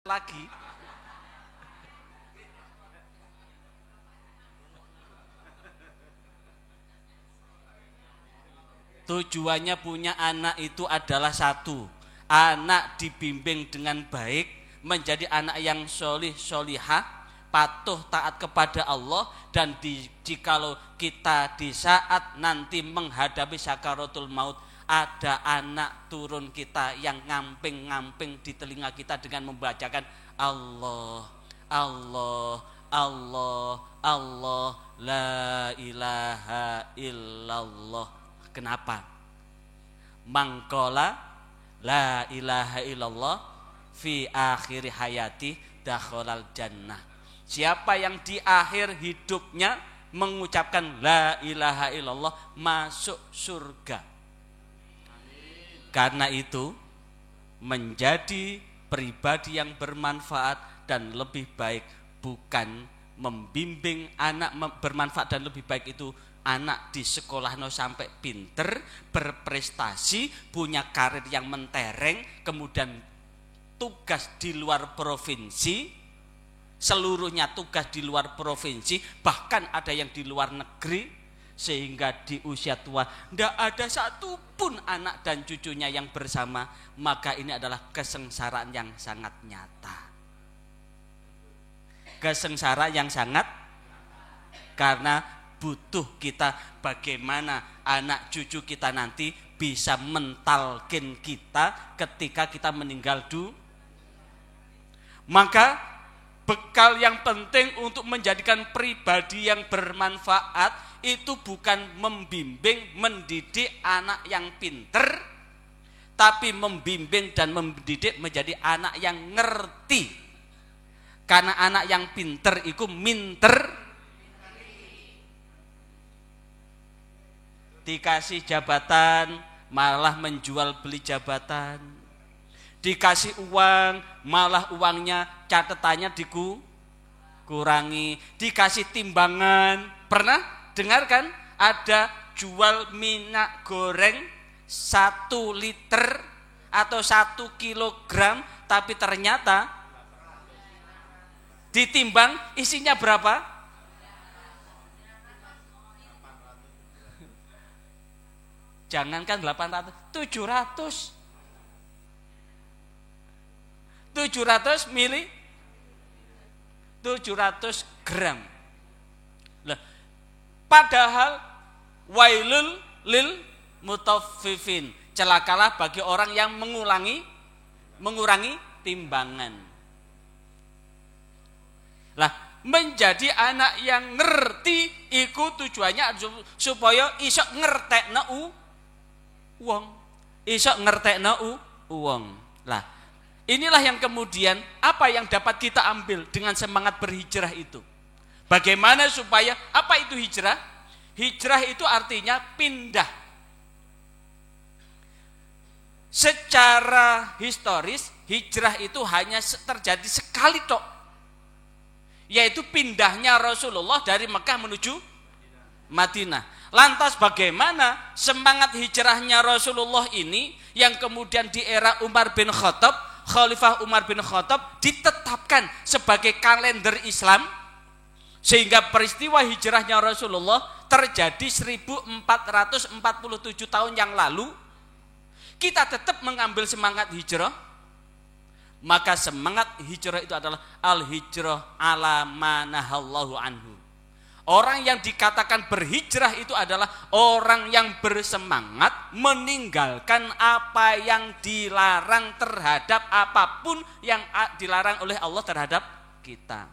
lagi. Tujuannya punya anak itu adalah satu, anak dibimbing dengan baik, menjadi anak yang solih solihah, patuh taat kepada Allah, dan jikalau kita di saat nanti menghadapi sakaratul maut, ada anak turun kita yang ngamping-ngamping di telinga kita dengan membacakan Allah, Allah, Allah, Allah, la ilaha illallah. Kenapa? Mangkola la ilaha illallah fi akhir hayati dakhalal jannah. Siapa yang di akhir hidupnya mengucapkan la ilaha illallah, masuk surga. Karena itu menjadi pribadi yang bermanfaat dan lebih baik bukan membimbing anak bermanfaat dan lebih baik itu anak di sekolah sampai pinter, berprestasi, punya karir yang mentereng, kemudian tugas di luar provinsi, seluruhnya tugas di luar provinsi, bahkan ada yang di luar negeri, sehingga di usia tua tidak ada satupun anak dan cucunya yang bersama. Maka ini adalah kesengsaraan yang sangat nyata. Kesengsaraan yang sangat, karena butuh kita bagaimana anak cucu kita nanti bisa mentalkin kita ketika kita meninggal dunia. Maka bekal yang penting untuk menjadikan pribadi yang bermanfaat itu bukan membimbing, mendidik anak yang pinter, tapi membimbing dan mendidik menjadi anak yang ngerti. Karena anak yang pinter itu minter, dikasih jabatan malah menjual beli jabatan, dikasih uang malah uangnya catatannya dikurangi, dikasih timbangan. Pernah dengar kan ada jual minyak goreng 1 liter atau 1 kilogram, tapi ternyata ditimbang isinya berapa? Jangankan 800, 700 mili, 700 gram. Lah, padahal wailul lil mutaffifin, celakalah bagi orang yang mengurangi timbangan. Lah, menjadi anak yang ngerti iku tujuannya supaya iso ngertekna uang, iso ngertekna uang. Lah, inilah yang kemudian apa yang dapat kita ambil dengan semangat berhijrah itu. Bagaimana supaya, apa itu hijrah? Hijrah itu artinya pindah. Secara historis, hijrah itu hanya terjadi sekali tok, yaitu pindahnya Rasulullah dari Mekah menuju Madinah. Lantas bagaimana semangat hijrahnya Rasulullah ini yang kemudian di era Umar bin Khattab, Khalifah Umar bin Khattab ditetapkan sebagai kalender Islam, sehingga peristiwa hijrahnya Rasulullah terjadi 1447 tahun yang lalu, kita tetap mengambil semangat hijrah. Maka semangat hijrah itu adalah al-hijrah ala manahallahu anhu. Orang yang dikatakan berhijrah itu adalah orang yang bersemangat meninggalkan apa yang dilarang terhadap apapun yang dilarang oleh Allah terhadap kita.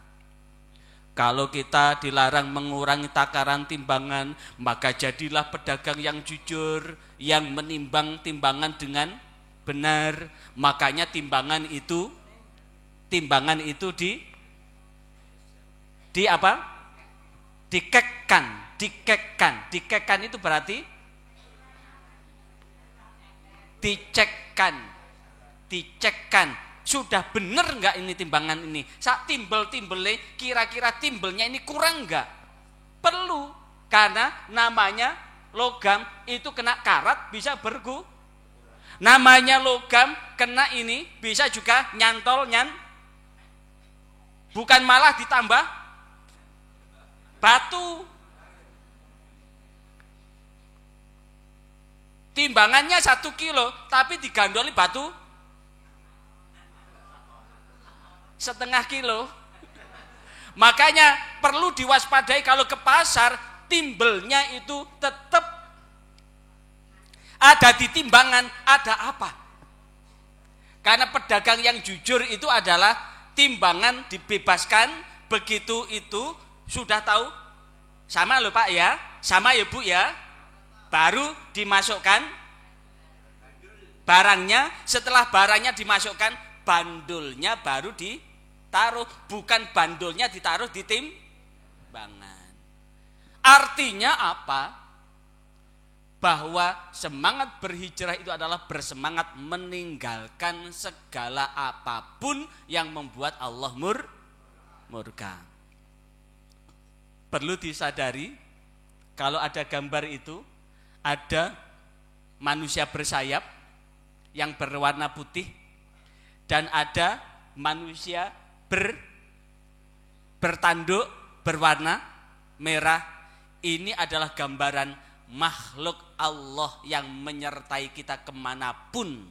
Kalau kita dilarang mengurangi takaran timbangan, maka jadilah pedagang yang jujur, yang menimbang timbangan dengan benar. Makanya timbangan itu di apa? Dikekkan. Dikekkan itu berarti dicekkan. Sudah benar enggak ini timbangan ini? Saat timbel-timbelnya, kira-kira timbelnya ini kurang enggak? Perlu, karena namanya logam itu kena karat bisa namanya logam kena ini bisa juga nyantol bukan malah ditambah batu. Timbangannya 1 kilo, tapi digandoli batu setengah kilo. Makanya perlu diwaspadai kalau ke pasar, timbelnya itu tetap ada di timbangan. Ada apa? Karena pedagang yang jujur itu adalah timbangan dibebaskan, begitu itu sudah tahu sama loh Pak ya, sama ya Bu ya, baru dimasukkan barangnya. Setelah barangnya dimasukkan, bandulnya baru ditaruh, bukan bandulnya ditaruh di timbangan. Artinya apa? Bahwa semangat berhijrah itu adalah bersemangat meninggalkan segala apapun yang membuat Allah murka. Perlu disadari, kalau ada gambar itu, ada manusia bersayap yang berwarna putih dan ada manusia bertanduk berwarna merah. Ini adalah gambaran makhluk Allah yang menyertai kita kemanapun.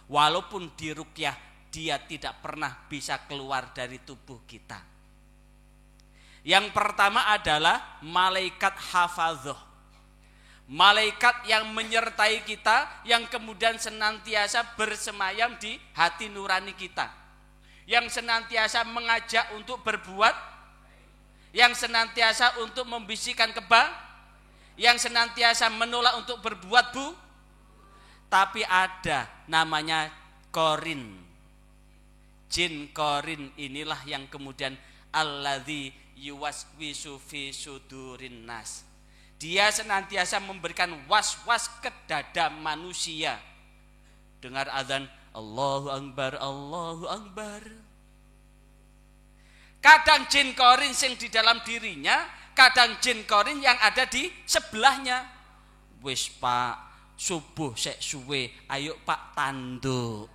Walaupun diruqyah, dia tidak pernah bisa keluar dari tubuh kita. Yang pertama adalah malaikat hafadzoh, malaikat yang menyertai kita, yang kemudian senantiasa bersemayam di hati nurani kita, yang senantiasa mengajak untuk berbuat, yang senantiasa untuk membisikkan yang senantiasa menolak untuk berbuat Tapi ada namanya Korin, jin Korin. Inilah yang kemudian alladzi yuwaswisu fi sudurin nas. Dia senantiasa memberikan was-was ke dada manusia. Dengar azan, Allahu Akbar, Allahu Akbar. Kadang jin Korin sing di dalam dirinya, kadang jin Korin yang ada di sebelahnya. Wis Pak, subuh sek suwe, ayo Pak tanduk.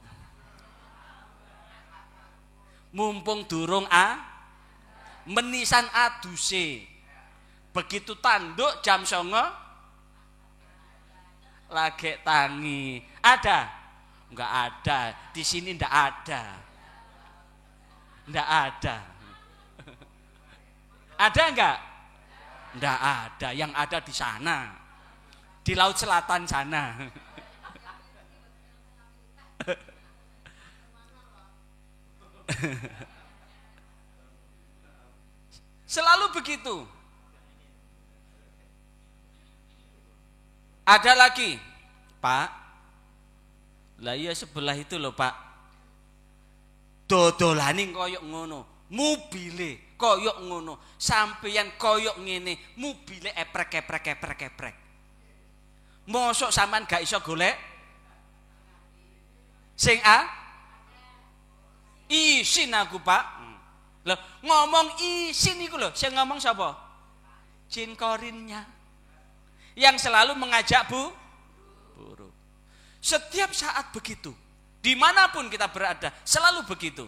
Mumpung durung menisan aduse. Begitu tanduk jam 09.00 lagi tangi. Ada? Enggak ada. Di sini enggak ada. Enggak ada. Ada enggak? Enggak ada. Yang ada di sana, di Laut Selatan sana. Selalu begitu. Ada lagi, Pak. Lah iya sebelah itu loh Pak, dodolane koyok ngono, mobile koyok ngono, sampeyan koyok ngene, mobile eprek. Mosok sampean gak iso golek sing isin aku Pak. Loh, ngomong isin iku lho, sing ngomong sapa? Jin Korinnya yang selalu mengajak buruk. Setiap saat begitu, dimanapun kita berada, selalu begitu.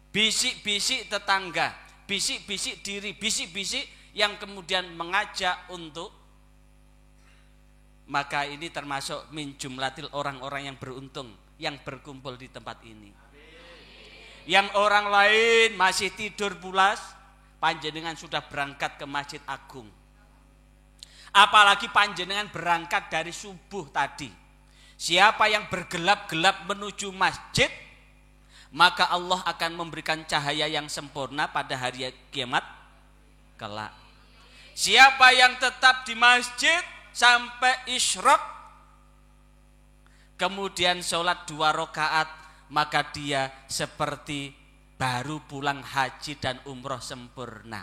Bisik-bisik tetangga, bisik-bisik diri, bisik-bisik yang kemudian mengajak untuk. Maka ini termasuk min jumlatil orang-orang yang beruntung yang berkumpul di tempat ini. Yang orang lain masih tidur pulas, panjenengan sudah berangkat ke Masjid Agung. Apalagi panjenengan berangkat dari subuh tadi. Siapa yang bergelap-gelap menuju masjid, maka Allah akan memberikan cahaya yang sempurna pada hari kiamat kelak. Siapa yang tetap di masjid sampai isyraq, kemudian sholat 2 rakaat, maka dia seperti baru pulang haji dan umroh sempurna.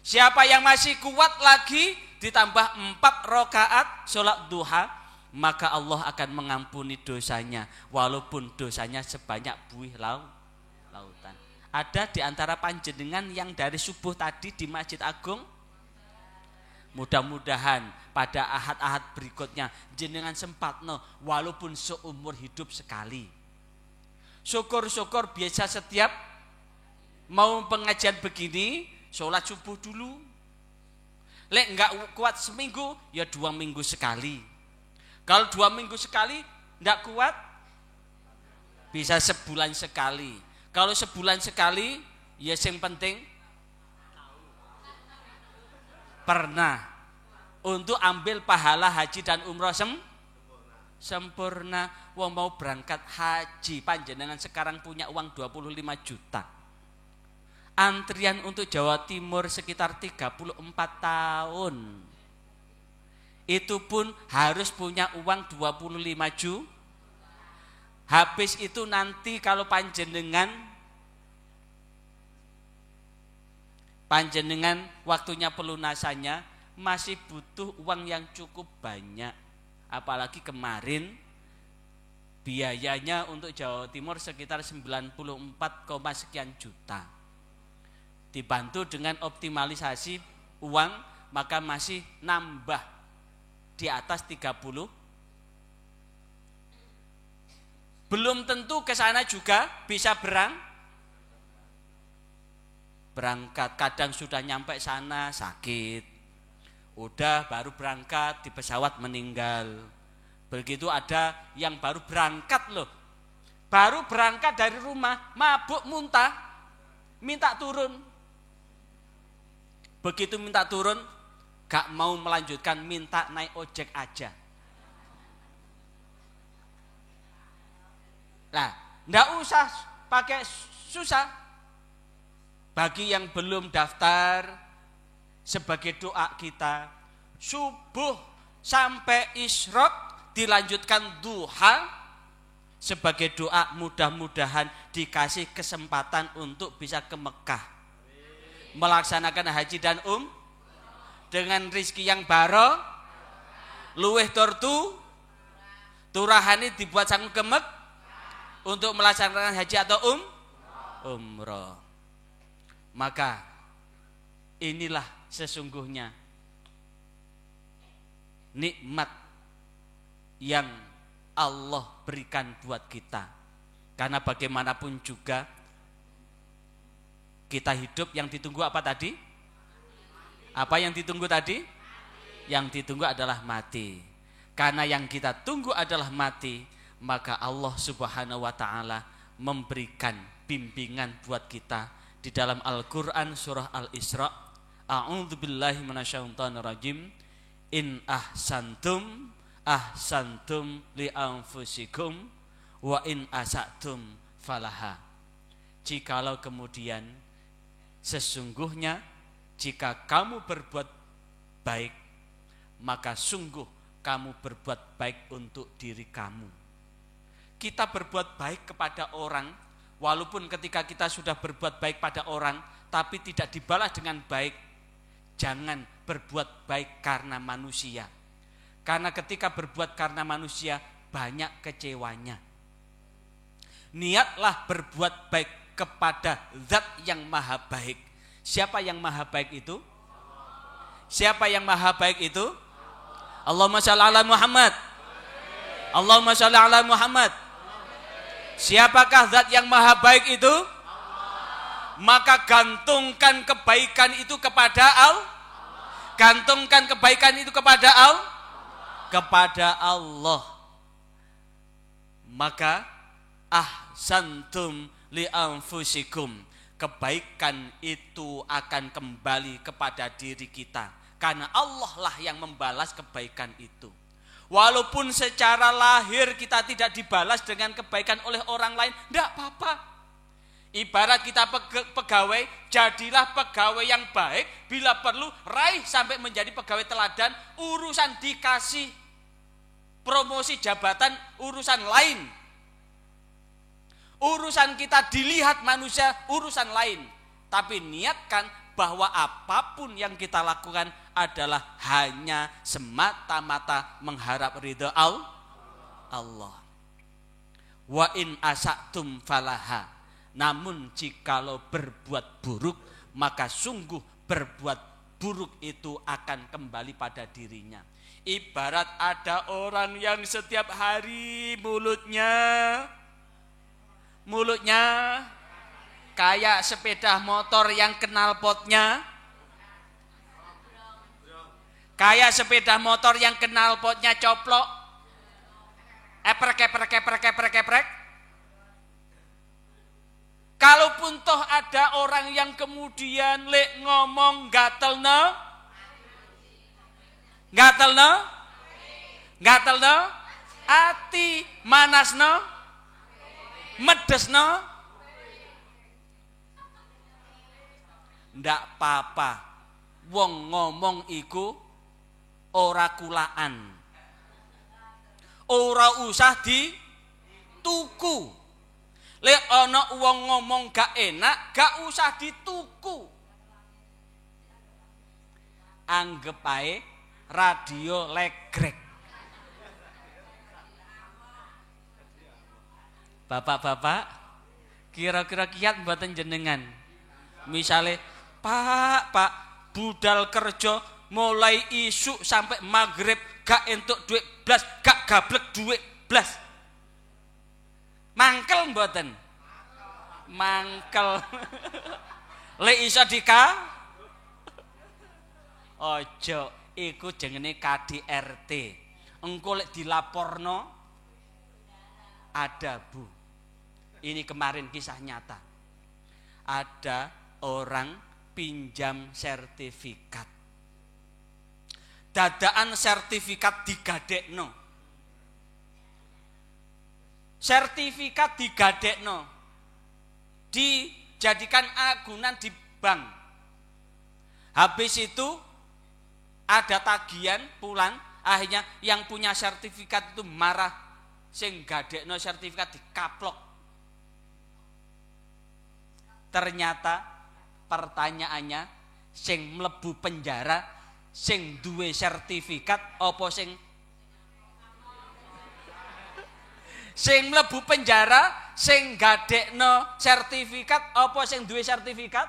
Siapa yang masih kuat lagi ditambah 4 rakaat sholat duha, maka Allah akan mengampuni dosanya walaupun dosanya sebanyak buih lautan. Ada di antara panjenengan yang dari subuh tadi di Masjid Agung? Mudah-mudahan pada ahad-ahad berikutnya jenengan sempatno walaupun seumur hidup sekali. Syukur-syukur biasa setiap mau pengajian begini, sholat subuh dulu. Lek enggak kuat seminggu, ya 2 minggu sekali. Kalau 2 minggu sekali enggak kuat, bisa sebulan sekali. Kalau sebulan sekali, ya yang penting pernah untuk ambil pahala haji dan umroh sempurna. Wong mau berangkat haji, panjenengan sekarang punya uang 25 juta. Antrian untuk Jawa Timur sekitar 34 tahun. Itu pun harus punya uang 25 juta. Habis itu nanti kalau panjenengan waktunya pelunasannya masih butuh uang yang cukup banyak. Apalagi kemarin biayanya untuk Jawa Timur sekitar 94, sekian juta. Dibantu dengan optimalisasi uang, maka masih nambah di atas 30. Belum tentu ke sana juga bisa berangkat. Kadang sudah nyampe sana sakit. Udah baru berangkat di pesawat meninggal. Begitu ada yang baru berangkat loh. Baru berangkat dari rumah, mabuk muntah, minta turun. Begitu minta turun, gak mau melanjutkan, minta naik ojek aja. Nah, nggak usah pakai susah. Bagi yang belum daftar, sebagai doa kita, subuh sampai isyraq dilanjutkan duha, sebagai doa mudah-mudahan dikasih kesempatan untuk bisa ke Mekah, melaksanakan haji dan dengan rizki yang baro, luweh tortu, turahani dibuat sanggup ke Mekah untuk melaksanakan haji atau umroh. Maka inilah sesungguhnya nikmat yang Allah berikan buat kita. Karena bagaimanapun juga kita hidup, yang ditunggu apa tadi? Apa yang ditunggu tadi? Yang ditunggu adalah mati. Karena yang kita tunggu adalah mati, maka Allah Subhanahu wa taala memberikan bimbingan buat kita di dalam Al-Qur'an surah Al-Isra. A'udzubillahi minasyaitonirrajim. In ahsantum li anfusikum wa in asatum falaha. Jikalau kemudian sesungguhnya jika kamu berbuat baik, maka sungguh kamu berbuat baik untuk diri kamu. Kita berbuat baik kepada orang, walaupun ketika kita sudah berbuat baik pada orang tapi tidak dibalas dengan baik, jangan berbuat baik karena manusia. Karena ketika berbuat karena manusia banyak kecewanya. Niatlah berbuat baik kepada Zat yang maha baik. Siapa yang maha baik itu? Siapa yang maha baik itu? Allahumma shalli ala Muhammad. Allahumma shalli ala Muhammad. Siapakah Zat yang maha baik itu? Allah. Maka gantungkan kebaikan itu kepada Allah. Gantungkan kebaikan itu kepada Allah. Kepada Allah. Maka ahsantum li anfusikum. Kebaikan itu akan kembali kepada diri kita. Karena Allah lah yang membalas kebaikan itu. Walaupun secara lahir kita tidak dibalas dengan kebaikan oleh orang lain, tidak apa-apa. Ibarat kita pegawai, jadilah pegawai yang baik. Bila perlu, raih sampai menjadi pegawai teladan. Urusan dikasih promosi jabatan, urusan lain. Urusan kita dilihat manusia, urusan lain. Tapi niatkan bahwa apapun yang kita lakukan adalah hanya semata-mata mengharap ridha Allah. Wa in asatum falaha. Namun jikalau berbuat buruk, maka sungguh berbuat buruk itu akan kembali pada dirinya. Ibarat ada orang yang setiap hari mulutnya Kayak sepeda motor yang knalpotnya. Kayak sepeda motor yang knalpotnya coplok. Eprek. Kalaupun toh ada orang yang kemudian ngomong gatel ati manasno medesno ndak apa-apa, wong ngomong iku ora kulaan, ora usah dituku. Lek ana wong ngomong gak enak, gak usah dituku. Anggep ae radio legrek. Bapak-bapak, kira-kira kiat mboten jenengan? Misale, Pak, budal kerja mulai isuk sampai maghrib gak entuk duit blas, gak gablek duit blas. Mangkel mboten? Mangkel. Lek iso ojo, iku jenenge KDRT. Engko lek dilaporno ada Bu. Ini kemarin kisah nyata. Ada orang pinjam sertifikat. Dadaan sertifikat digadekno. Sertifikat digadekno. Dijadikan agunan di bank. Habis itu ada tagihan pulang, akhirnya yang punya sertifikat itu marah, sing gadekno sertifikat dikaplok. Ternyata pertanyaannya, sing mlebu penjara sing duwe sertifikat apa sing mlebu penjara sing gadekno sertifikat apa sing duwe sertifikat?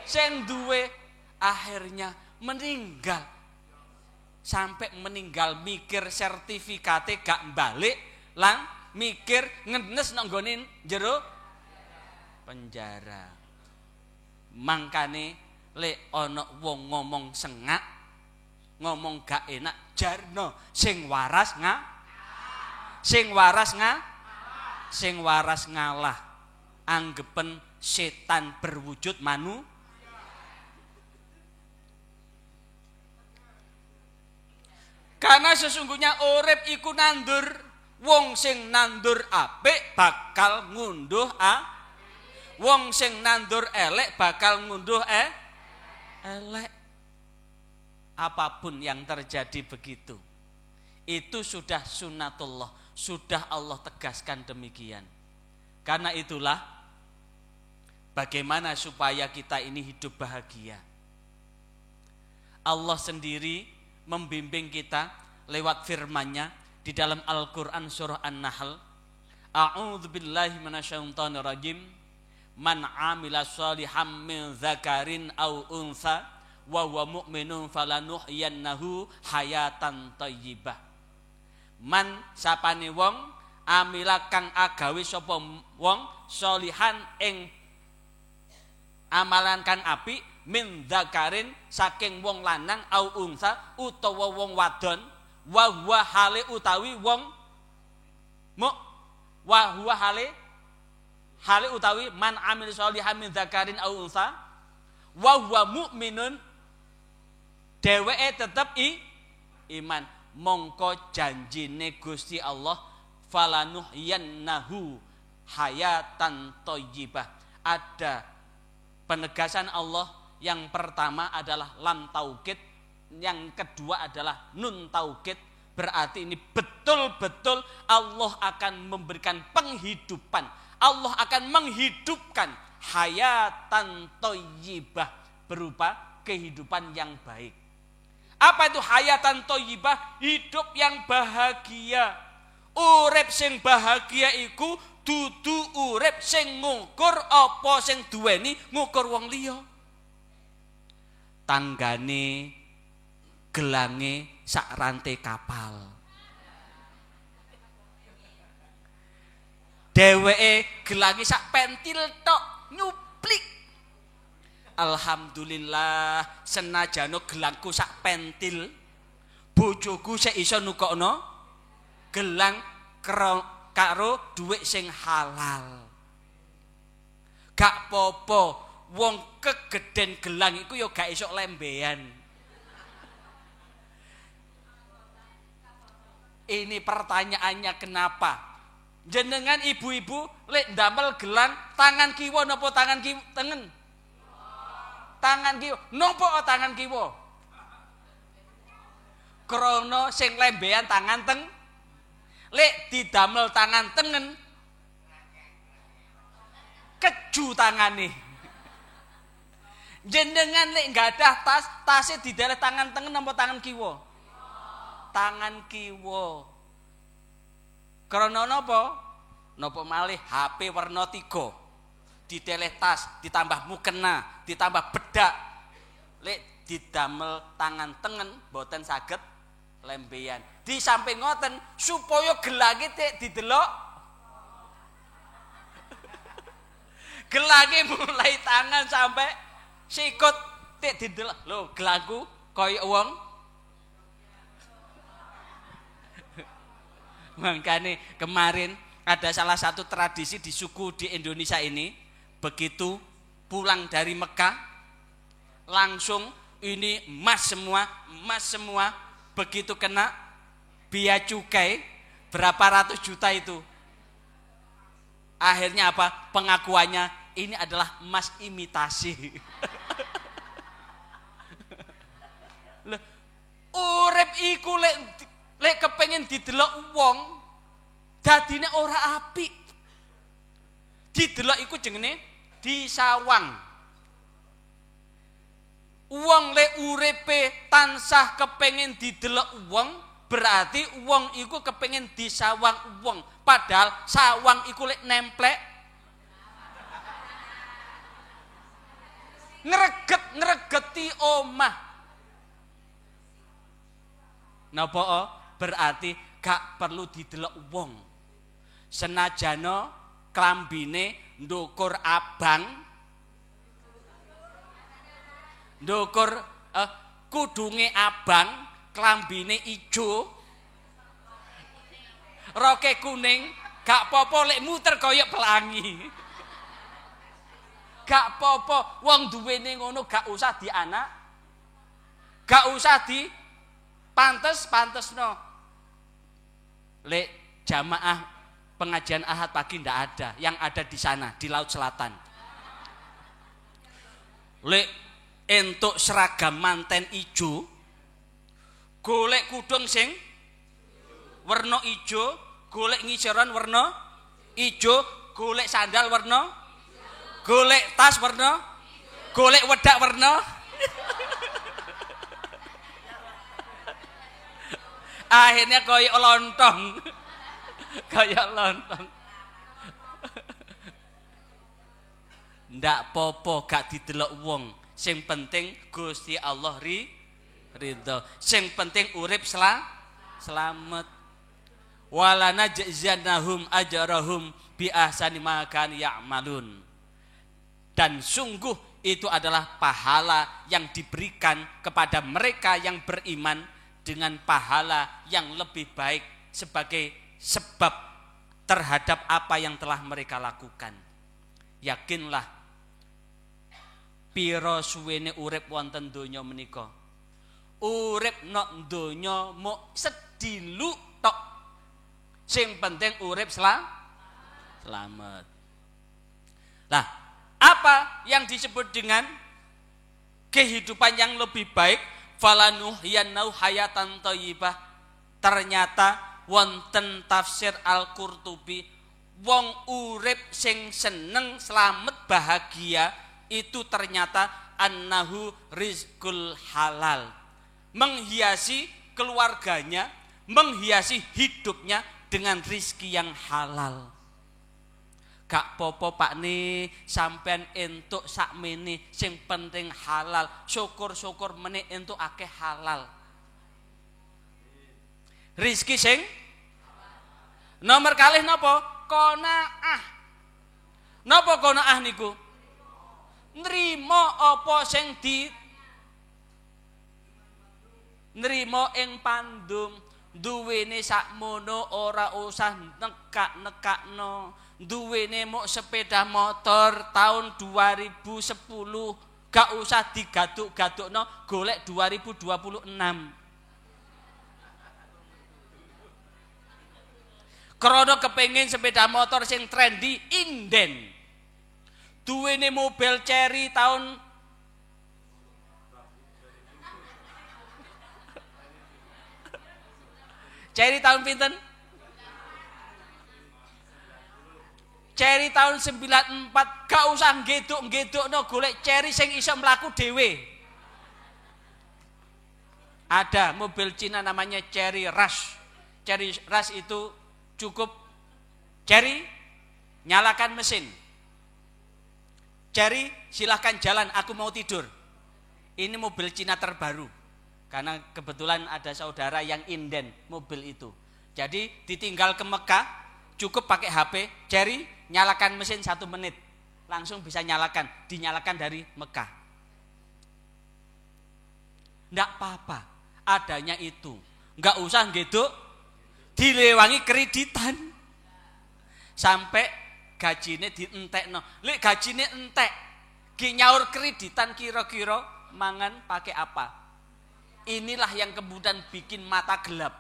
Sing duwe. Akhirnya meninggal. Sampai meninggal mikir sertifikate gak balik, lan mikir ngenes nang nggone jero penjara. Mangkane lek ana wong ngomong sengak, ngomong gak enak, jarno sing waras ngalah. Anggepen setan berwujud karena sesungguhnya urip iku nandur. Wong sing nandur apik bakal ngunduh wong sing nandur elek bakal ngunduh elek. Apapun yang terjadi begitu. Itu sudah sunatullah, sudah Allah tegaskan demikian. Karena itulah bagaimana supaya kita ini hidup bahagia. Allah sendiri membimbing kita lewat firman-Nya di dalam Al-Qur'an surah An-Nahl. A'udzubillahi minasyaitonirrajim. Man 'amila shalihan min dzakarin aw untha wa huwa mu'minun falanuhyiyannahu hayatan thayyibah. Man sapane wong amila kang agawe sapa wong sholihan ing amalan kang apik min dzakarin saking wong lanang au unsa utawa wong wadon wa huwa hale utawi wong wa huwa hale utawi man amil sholihan min dzakarin au unsa wa huwa mu'minun dheweke tetep iman. Mongko janjine Gusti Allah falanuhyiyannahu hayatan thayyibah. Ada penegasan Allah. Yang pertama adalah lam taukid, yang kedua adalah nun taukid. Berarti ini betul-betul Allah akan memberikan penghidupan. Allah akan menghidupkan hayatan thayyibah berupa kehidupan yang baik. Apa itu hayatan thayyibah? Hidup yang bahagia. Urip sing bahagia iku dudu urip sing ngukur apa sing duweni ngukur wong liya. Tanggane gelange sak rantai kapal. Dheweke gelange sak pentil tok. nyuplik. Alhamdulillah senajano gelangku sak pentil, bojoku sik iso nukokno gelang karo dhuwit sing halal. Gak popo, wong kegeden gelang iku ya gak iso lembean. Ini pertanyaannya kenapa? Jenengan ibu-ibu lek ndamel gelang tangan kiwa napa tangan tengen? Tangan kiwa. Napa tangan kiwa? Krana sing lembean tangan teng. Lek didamel tangan tengen keju tangane. Jenengan lek nggadah tasé dideleh tangan tengen napa tangan kiwa? Tangan kiwa. Krana napa? Napa malih HP warna 3. Diteleh tas, ditambah mukena, ditambah bedak. Lek didamel tangan tengen boten saged lembean. Di samping ngoten supaya gelange didelok. Gelange mulai tangan sampai sikut didelok. Lho, gelangku kaya wong. Makanya kemarin ada salah satu tradisi di suku di Indonesia ini, begitu pulang dari Mekah langsung ini emas semua, begitu kena bea cukai berapa ratus juta itu. Akhirnya apa? Pengakuannya ini adalah emas imitasi. Urip iku lek kepengin didelok wong dadine ora apik. Didelok iku jenenge disawang. Wong lek uripe tansah kepengin didelok wong, berarti wong iku kepengin disawang wong. Padahal sawang iku lek nemplek ngregeti omah. Napa? Berarti gak perlu didelok wong. Senajano klambine ndukur abang, ndukur kudunge abang, klambine ijo, roke kuning, gak popo lek muter kaya pelangi. Gak popo, wong duwene ngono gak usah dianak, gak usah di pantes-pantesno. Lek jamaah pengajian Ahad pagi ndak ada, yang ada di sana di Laut Selatan. Lek entuk seragam manten ijo, golek kudung sing werna ijo, golek ngiceran werna ijo, golek sandal werna, golek tas werna, golek wedak werna. Akhirnya koyo lontong. Kayak lontong. Ndak popo gak didelok wong. Sing penting Gusti Allah ridho. Sing penting urip selamat. Walana jazanahum ajarahum bi ahsani ma kan ya'malun. Dan sungguh itu adalah pahala yang diberikan kepada mereka yang beriman dengan pahala yang lebih baik sebagai sebab terhadap apa yang telah mereka lakukan. Yakinlah pira suwene urip wonten donya menika. Urip nok donya mok sedilu tok. Sing penting urip selamat. Lah, apa yang disebut dengan kehidupan yang lebih baik? Falanuhyannau hayatan thayyibah. Ternyata wonten tafsir Al-Qurtubi, wong urip sing seneng slamet bahagia itu ternyata annahu rizqul halal. Menghiasi keluarganya, menghiasi hidupnya dengan rizki yang halal. Gak popo pakne sampean entuk sakmene, sing penting halal. Syukur-syukur meneh entuk akeh halal. Rizki sing nomor kalih napa? Qanaah. Napa qanaah niku? nrimo apa sing di nrimo ing pandum, duwene sakmono ora usah nekak-nekakno, duwene mok sepeda motor tahun 2010 gak usah digaduk-gadukno golek 2026. Krono kepengin sepeda motor sing trendy inden. Duwene mobil Cherry tahun Cherry tahun pinten? Cherry tahun 94 gak usah ngeduk-ngedukno golek Cherry sing iso mlaku dhewe. Ada mobil Cina namanya Cherry Rush. Cherry Rush itu cukup Cherry nyalakan mesin. Cherry silahkan jalan, aku mau tidur. Ini mobil Cina terbaru. Karena kebetulan ada saudara yang inden mobil itu. Jadi ditinggal ke Mekah, cukup pakai HP, Cherry nyalakan mesin 1 menit. Langsung bisa dinyalakan dari Mekah. Nggak apa-apa, adanya itu. Nggak usah geduk, dilewangi kreditan. Sampai gajine dientekno. Lek gajine entek, ki nyaur kreditan kira-kira mangan pakai apa? Inilah yang kemudian bikin mata gelap.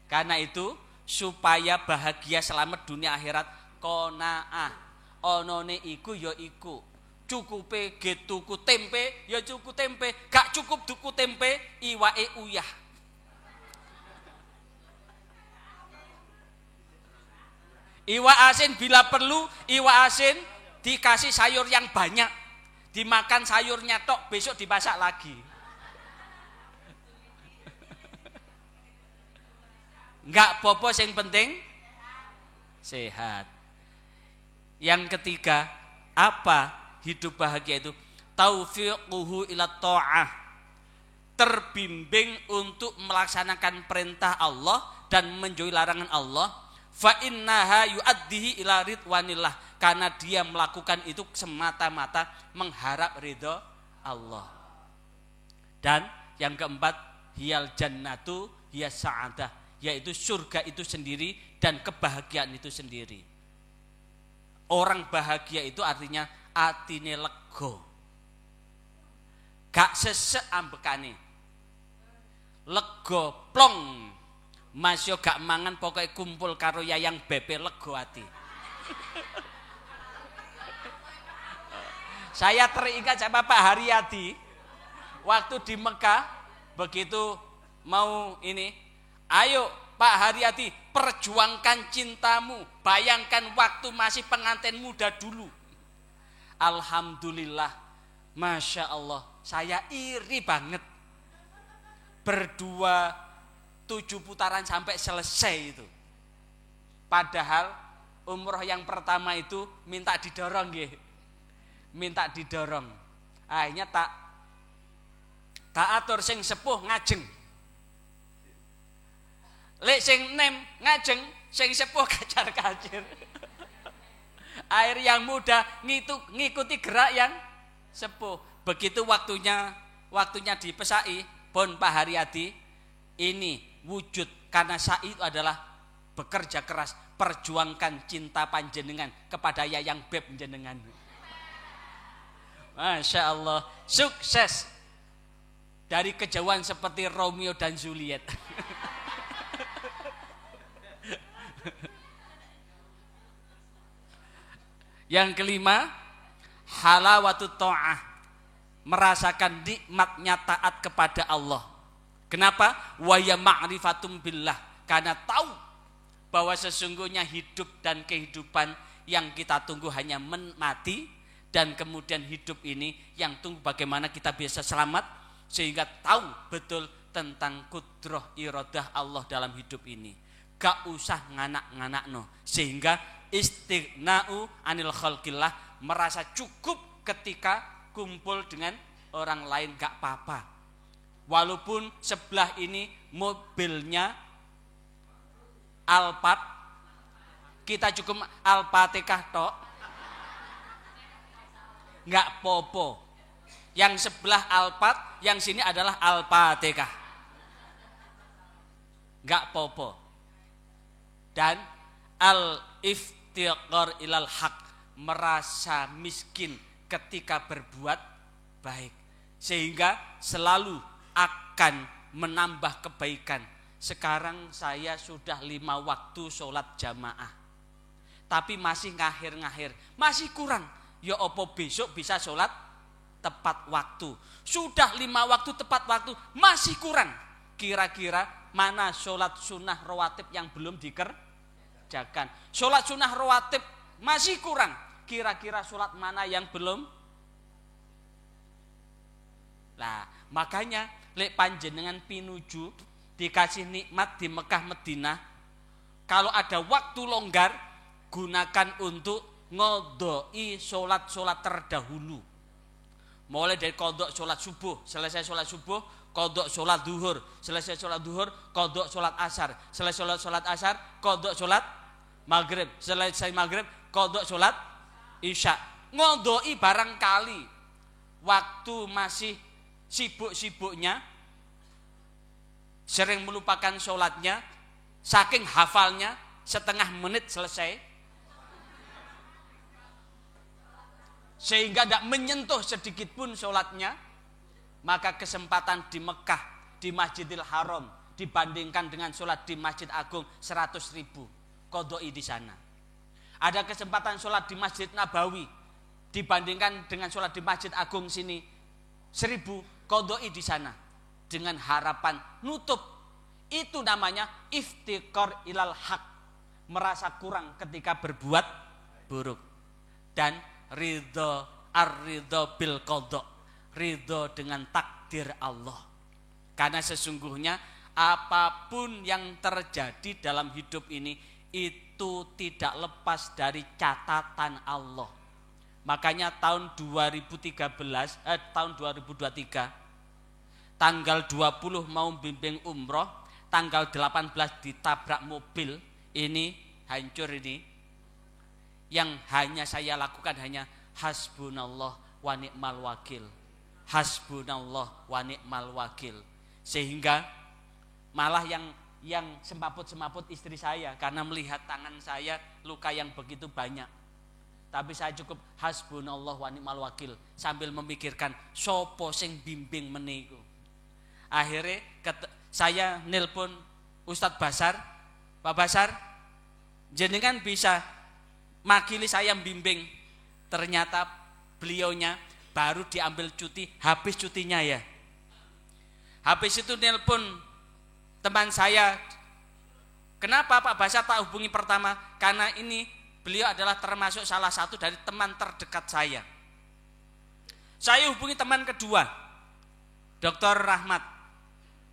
Karena itu supaya bahagia selamat dunia akhirat qanaah. Onone iku ya iku. Cukupe ge tuku tempe ya cukup tempe, gak cukup tuku tempe iwake uyah. Iwak asin bila perlu iwak asin dikasih sayur yang banyak. Dimakan sayurnya tok, besok dimasak lagi. Enggak popo yang penting sehat. Yang ketiga, apa hidup bahagia itu? Taufiquhu ila ta'ah. Terbimbing untuk melaksanakan perintah Allah dan menjauhi larangan Allah. Fa innaha yu'addihi ila ridwanillah. Karena dia melakukan itu semata-mata mengharap ridho Allah. Dan yang keempat, hiyal jannatu hiyas sa'adah, yaitu surga itu sendiri dan kebahagiaan itu sendiri. Orang bahagia itu artinya atine lego, gak sesek ambekane, lego plong. Mas yo gak mangan pokoknya kumpul karo yayang bebe lego ati. Saya teringat sama Pak Haryadi waktu di Mekah, begitu mau ini, ayo Pak Haryadi, perjuangkan cintamu. Bayangkan waktu masih pengantin muda dulu. Alhamdulillah, Masya Allah, saya iri banget. Berdua 7 putaran sampai selesai itu. Padahal umroh yang pertama itu minta didorong nggih. Minta didorong. Akhirnya tak atur sing sepuh ngajeng. Lek sing nem ngajeng, sing sepuh kacar-kacir. Air yang muda ngikuti gerak yang sepuh. Begitu waktunya dipesai, pun Pak Haryadi, ini wujud karena sa'i itu adalah bekerja keras, perjuangkan cinta panjenengan kepada yayang beb jenengan. Masya Allah, sukses dari kejauhan seperti Romeo dan Juliet. Yang kelima, halawatut ta'ah, merasakan nikmatnya taat kepada Allah. Kenapa? Wa ya ma'rifatum billah, karena tahu bahwa sesungguhnya hidup dan kehidupan yang kita tunggu hanya mati, dan kemudian hidup ini yang tunggu bagaimana kita bisa selamat, sehingga tahu betul tentang kudrah iradah Allah dalam hidup ini. Gak usah nganak-nganak no, sehingga istighna'u anil khalqillah, merasa cukup ketika kumpul dengan orang lain gak apa-apa. Walaupun sebelah ini mobilnya Alphard, kita cukup Al-Fatihah tok. Enggak popo. Yang sebelah Al-Fat, yang sini adalah Al-Fatihah. Enggak popo. Dan al-iftiqar ilal haq, merasa miskin ketika berbuat baik, sehingga selalu akan menambah kebaikan. Sekarang saya sudah 5 waktu sholat jamaah, tapi masih ngahir-ngahir, masih kurang. Ya opo besok bisa sholat tepat waktu. Sudah 5 waktu tepat waktu, masih kurang. Kira-kira mana sholat sunnah rawatib yang belum dikerjakan? Sholat sunnah rawatib masih kurang. Kira-kira sholat mana yang belum? Nah, makanya lek panjenengan pinuju dikasih nikmat di Mekah Madinah, kalau ada waktu longgar, gunakan untuk ngodoi sholat-sholat terdahulu. Mulai dari kodok sholat subuh, selesai sholat subuh, kodok sholat duhur, selesai sholat duhur, kodok sholat asar, selesai sholat asar, kodok sholat maghrib, selesai maghrib, kodok sholat isya. Ngodoi barangkali waktu masih sibuk-sibuknya, sering melupakan sholatnya, saking hafalnya, setengah menit selesai, sehingga tidak menyentuh sedikit pun sholatnya. Maka kesempatan di Mekah, di Masjidil Haram, dibandingkan dengan sholat di Masjid Agung 100.000 kodoi di sana. Ada kesempatan sholat di Masjid Nabawi, dibandingkan dengan sholat di Masjid Agung sini 1000 kodoi di sana, dengan harapan nutup. Itu namanya iftiqar ilal haq, merasa kurang ketika berbuat buruk. Dan ridho, ar-ridho bil qadha, ridho dengan takdir Allah. Karena sesungguhnya apapun yang terjadi dalam hidup ini itu tidak lepas dari catatan Allah. Makanya tahun 2023 tanggal 20 mau bimbing umroh, tanggal 18 ditabrak mobil, ini hancur ini. Yang hanya saya lakukan hanya hasbunallah wa ni'mal wakil. Hasbunallah wa ni'mal wakil. Sehingga malah yang semaput-semaput istri saya karena melihat tangan saya luka yang begitu banyak. Tapi saya cukup hasbunallah wa ni'mal wakil sambil memikirkan sopo sing bimbing meniku. Akhirnya saya nelpon Ustadz Basar, Pak Basar, jenengan bisa makili saya bimbing. Ternyata beliaunya baru diambil cuti, habis cutinya ya. Habis itu nelpon teman saya, kenapa Pak Basar tak hubungi pertama? Karena ini beliau adalah termasuk salah satu dari teman terdekat saya. Saya hubungi teman kedua, Dr. Rahmat,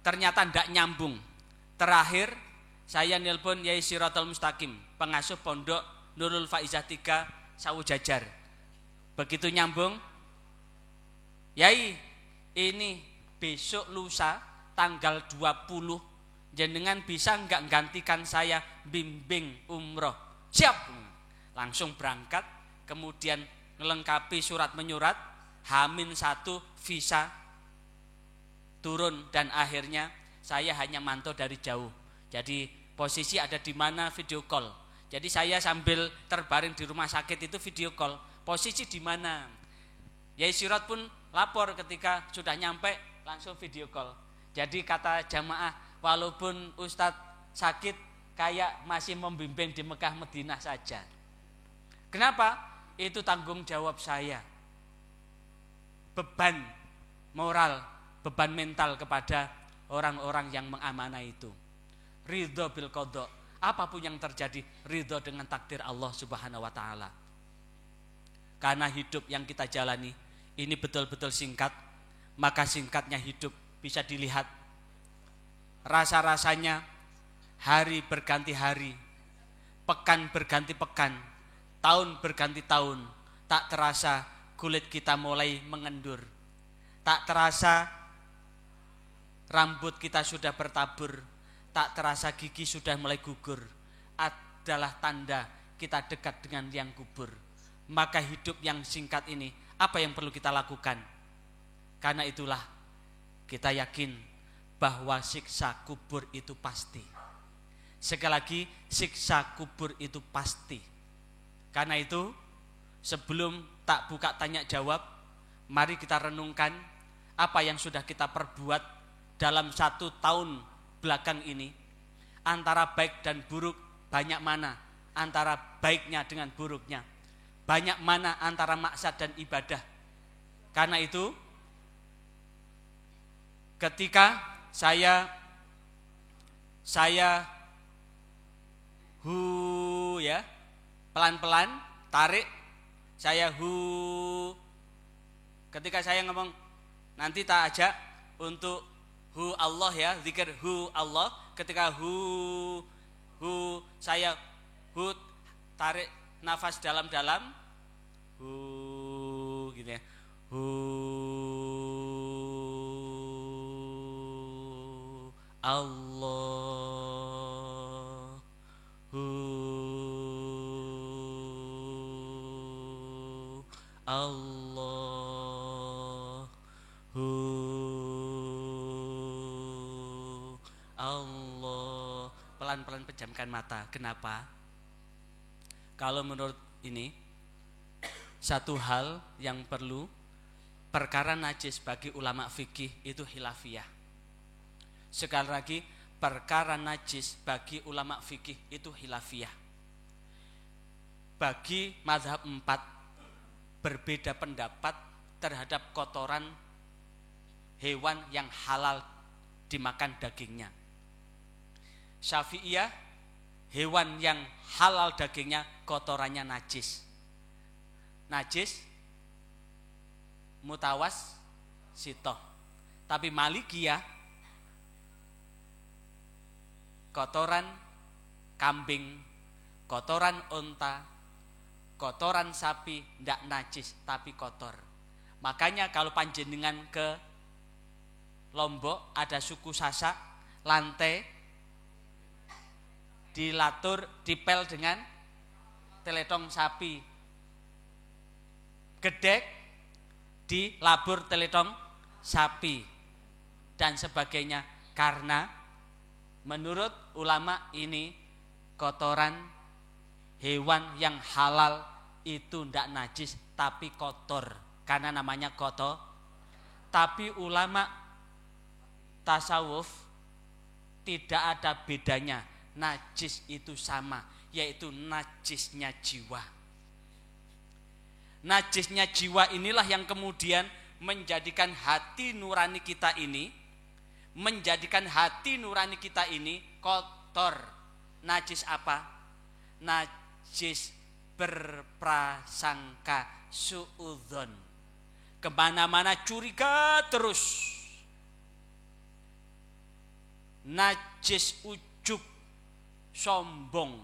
ternyata tidak nyambung. Terakhir saya nelpon Yai Siratul Mustaqim, pengasuh pondok Nurul Faizah 3 Sawu Jajar. Begitu nyambung, Yai, ini besok lusa tanggal 20 jenengan bisa enggak gantikan saya bimbing umroh? Siap. Langsung berangkat, kemudian melengkapi surat menyurat, H-1 visa turun, dan akhirnya saya hanya mantau dari jauh. Jadi posisi ada di mana video call. Jadi saya sambil terbaring di rumah sakit itu video call, posisi di mana. Yai Sirat pun lapor ketika sudah nyampe, langsung video call. Jadi kata jamaah, walaupun Ustadz sakit kayak masih membimbing di Mekah Madinah saja. Kenapa? Itu tanggung jawab saya. Beban moral, beban mental kepada orang-orang yang mengamanah itu. Ridho bil qadha, apapun yang terjadi, ridho dengan takdir Allah Subhanahu wa taala. Karena hidup yang kita jalani ini betul-betul singkat, maka singkatnya hidup bisa dilihat rasa-rasanya hari berganti hari, pekan berganti pekan, tahun berganti tahun. Tak terasa kulit kita mulai mengendur, tak terasa rambut kita sudah bertabur, tak terasa gigi sudah mulai gugur. Adalah tanda kita dekat dengan liang kubur. Maka hidup yang singkat ini, apa yang perlu kita lakukan? Karena itulah kita yakin bahwa siksa kubur itu pasti. Sekali lagi, siksa kubur itu pasti. Karena itu, sebelum tak buka tanya jawab, mari kita renungkan apa yang sudah kita perbuat dalam 1 tahun belakang ini. Antara baik dan buruk, banyak mana antara baiknya dengan buruknya, banyak mana antara maksiat dan ibadah. Karena itu, ketika saya ya, pelan-pelan tarik, saya ketika saya ngomong, nanti tak ajak untuk Allah ya, zikir Allah. Ketika saya tarik nafas dalam-dalam, gitu ya, Allah, Allah, Allah. Pelan-pelan pejamkan mata. Kenapa? Kalau menurut ini, satu hal yang perlu, perkara najis bagi ulama fikih itu khilafiyah. Sekali lagi, perkara najis bagi ulama fikih itu khilafiyah. Bagi mazhab 4 berbeda pendapat terhadap kotoran hewan yang halal dimakan dagingnya. Syafi'iyah, hewan yang halal dagingnya kotorannya najis. Najis mutawas sitoh. Tapi Malikiyah, kotoran kambing, kotoran unta, kotoran sapi ndak najis tapi kotor. Makanya kalau panjenengan ke Lombok ada suku Sasak, lantai dilatur, dipel dengan teletong sapi, gedek dilabur teletong sapi dan sebagainya. Karena menurut ulama ini kotoran hewan yang halal itu ndak najis tapi kotor, karena namanya kotor. Tapi ulama tasawuf tidak ada bedanya, najis itu sama, yaitu najisnya jiwa. Najisnya jiwa inilah yang kemudian menjadikan hati nurani kita ini, kotor. Najis apa? Najis berprasangka suudzon, kemana-mana curiga terus. Najis ujub, sombong.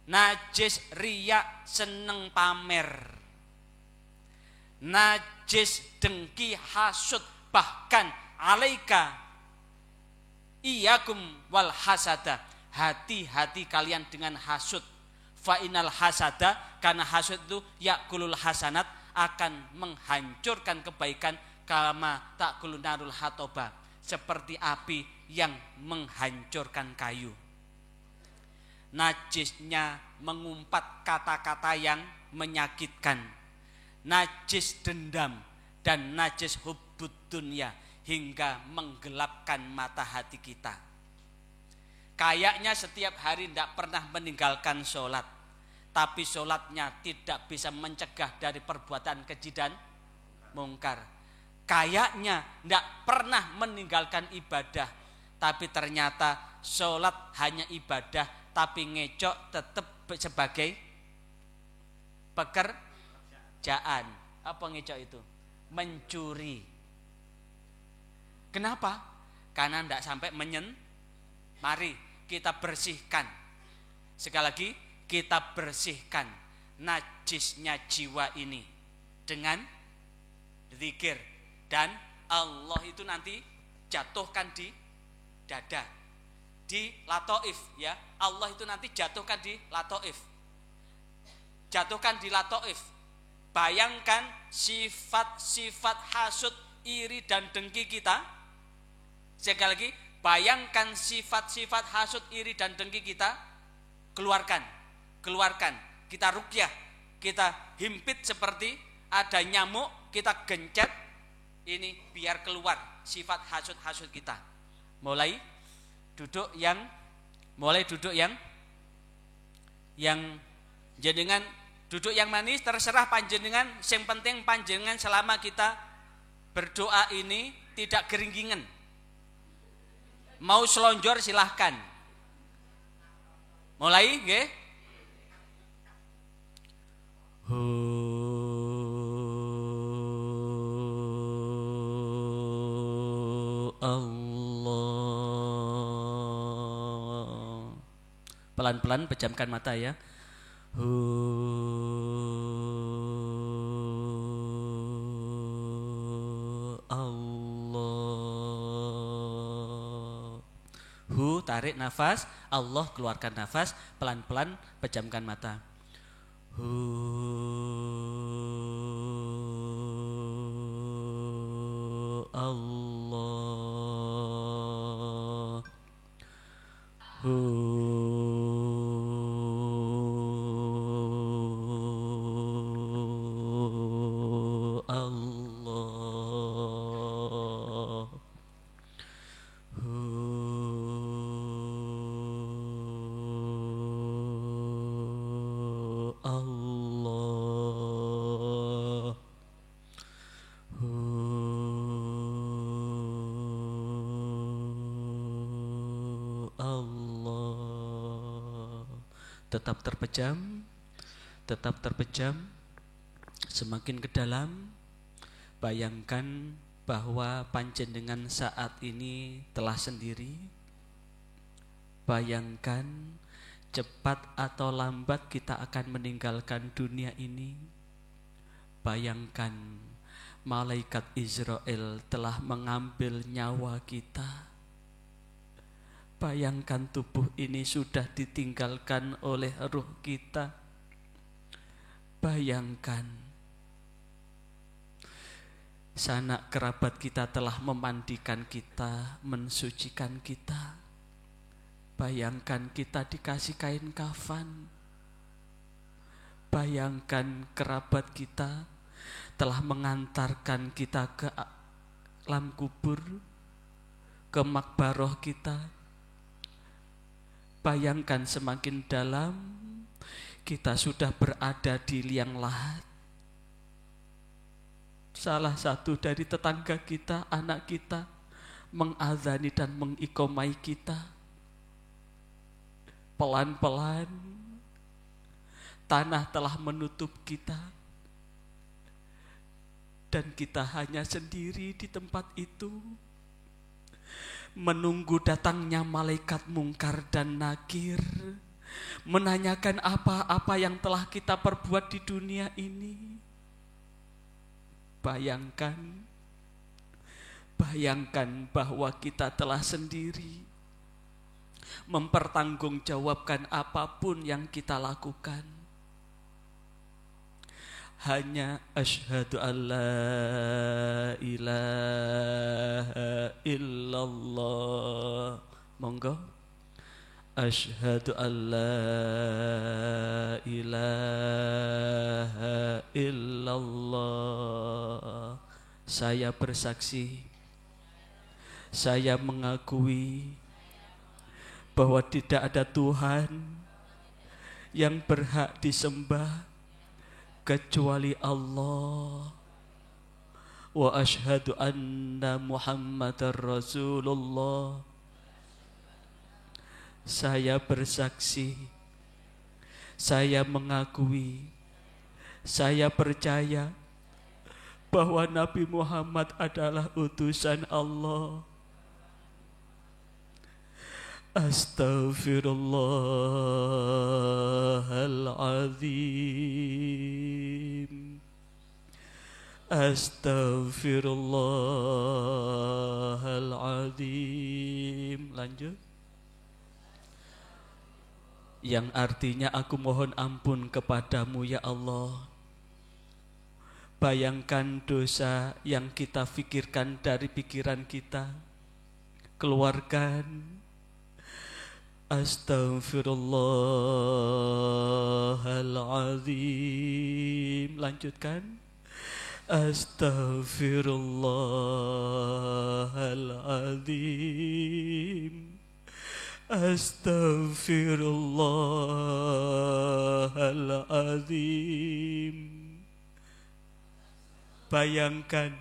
Najis riya, seneng pamer. Najis dengki, hasud, bahkan alaika iyakum wal hasada, hati-hati kalian dengan hasud. Fa inal hasada, karena hasud itu yakulul hasanat, akan menghancurkan kebaikan, kama takulun narul hatoba, seperti api yang menghancurkan kayu. Najisnya mengumpat kata-kata yang menyakitkan, najis dendam dan najis hubbud dunya, hingga menggelapkan mata hati kita. Kayaknya setiap hari tidak pernah meninggalkan sholat, tapi sholatnya tidak bisa mencegah dari perbuatan keji dan mungkar. Kayaknya tidak pernah meninggalkan ibadah, tapi ternyata sholat hanya ibadah, tapi ngecok tetap sebagai pekerjaan. Apa ngecok itu? Mencuri. Kenapa? Karena tidak sampai Mari kita bersihkan. Sekali lagi, kita bersihkan najisnya jiwa ini dengan zikir. Dan Allah itu nanti jatuhkan di dada, di latoif ya. Allah itu nanti jatuhkan di latoif. jatuhkan di lataif. Bayangkan sifat-sifat hasud, iri dan dengki kita. Sekali lagi, bayangkan sifat-sifat hasud, iri dan dengki kita. Keluarkan. Kita ruqyah, kita himpit seperti ada nyamuk, kita gencet. Ini biar keluar sifat hasud-hasud kita. Mulai duduk yang jenengan duduk yang manis, terserah panjenengan. Yang penting panjenengan selama kita berdoa ini tidak geringgingan. Mau selonjor silahkan. Mulai, nggih. Allah. Pelan-pelan pejamkan mata ya. Allah. Tarik nafas, Allah keluarkan nafas, pelan-pelan pejamkan mata. Allah. Tetap terpejam, semakin ke dalam. Bayangkan bahwa panjenengan saat ini telah sendiri. Bayangkan cepat atau lambat kita akan meninggalkan dunia ini. Bayangkan malaikat Israel telah mengambil nyawa kita. Bayangkan tubuh ini sudah ditinggalkan oleh ruh kita. Bayangkan sanak kerabat kita telah memandikan kita, mensucikan kita. Bayangkan kita dikasih kain kafan. Bayangkan kerabat kita telah mengantarkan kita ke alam kubur, ke makbaroh kita. Bayangkan semakin dalam kita sudah berada di liang lahat. Salah satu dari tetangga kita, anak kita, mengazani dan mengikomai kita. Pelan-pelan tanah telah menutup kita. Dan kita hanya sendiri di tempat itu, menunggu datangnya malaikat mungkar dan nakir, menanyakan apa-apa yang telah kita perbuat di dunia ini. Bayangkan bahwa kita telah sendiri, mempertanggungjawabkan apapun yang kita lakukan. Hanya asyhadu an la ilaha illallah. Monggo. Asyhadu an la ilaha illallah. Saya bersaksi, saya mengakui bahwa tidak ada Tuhan yang berhak disembah kecuali Allah. Wa asyhadu anna Muhammadar Rasulullah. Saya bersaksi, saya mengakui, saya percaya bahwa Nabi Muhammad adalah utusan Allah. Astaghfirullahaladzim. Astaghfirullahaladzim. Lanjut. yang artinya aku mohon ampun kepadamu ya Allah. Bayangkan dosa yang kita pikirkan dari pikiran kita, keluarkan. Astaghfirullahaladzim. Lanjutkan. Astaghfirullahaladzim. Astaghfirullahaladzim. Bayangkan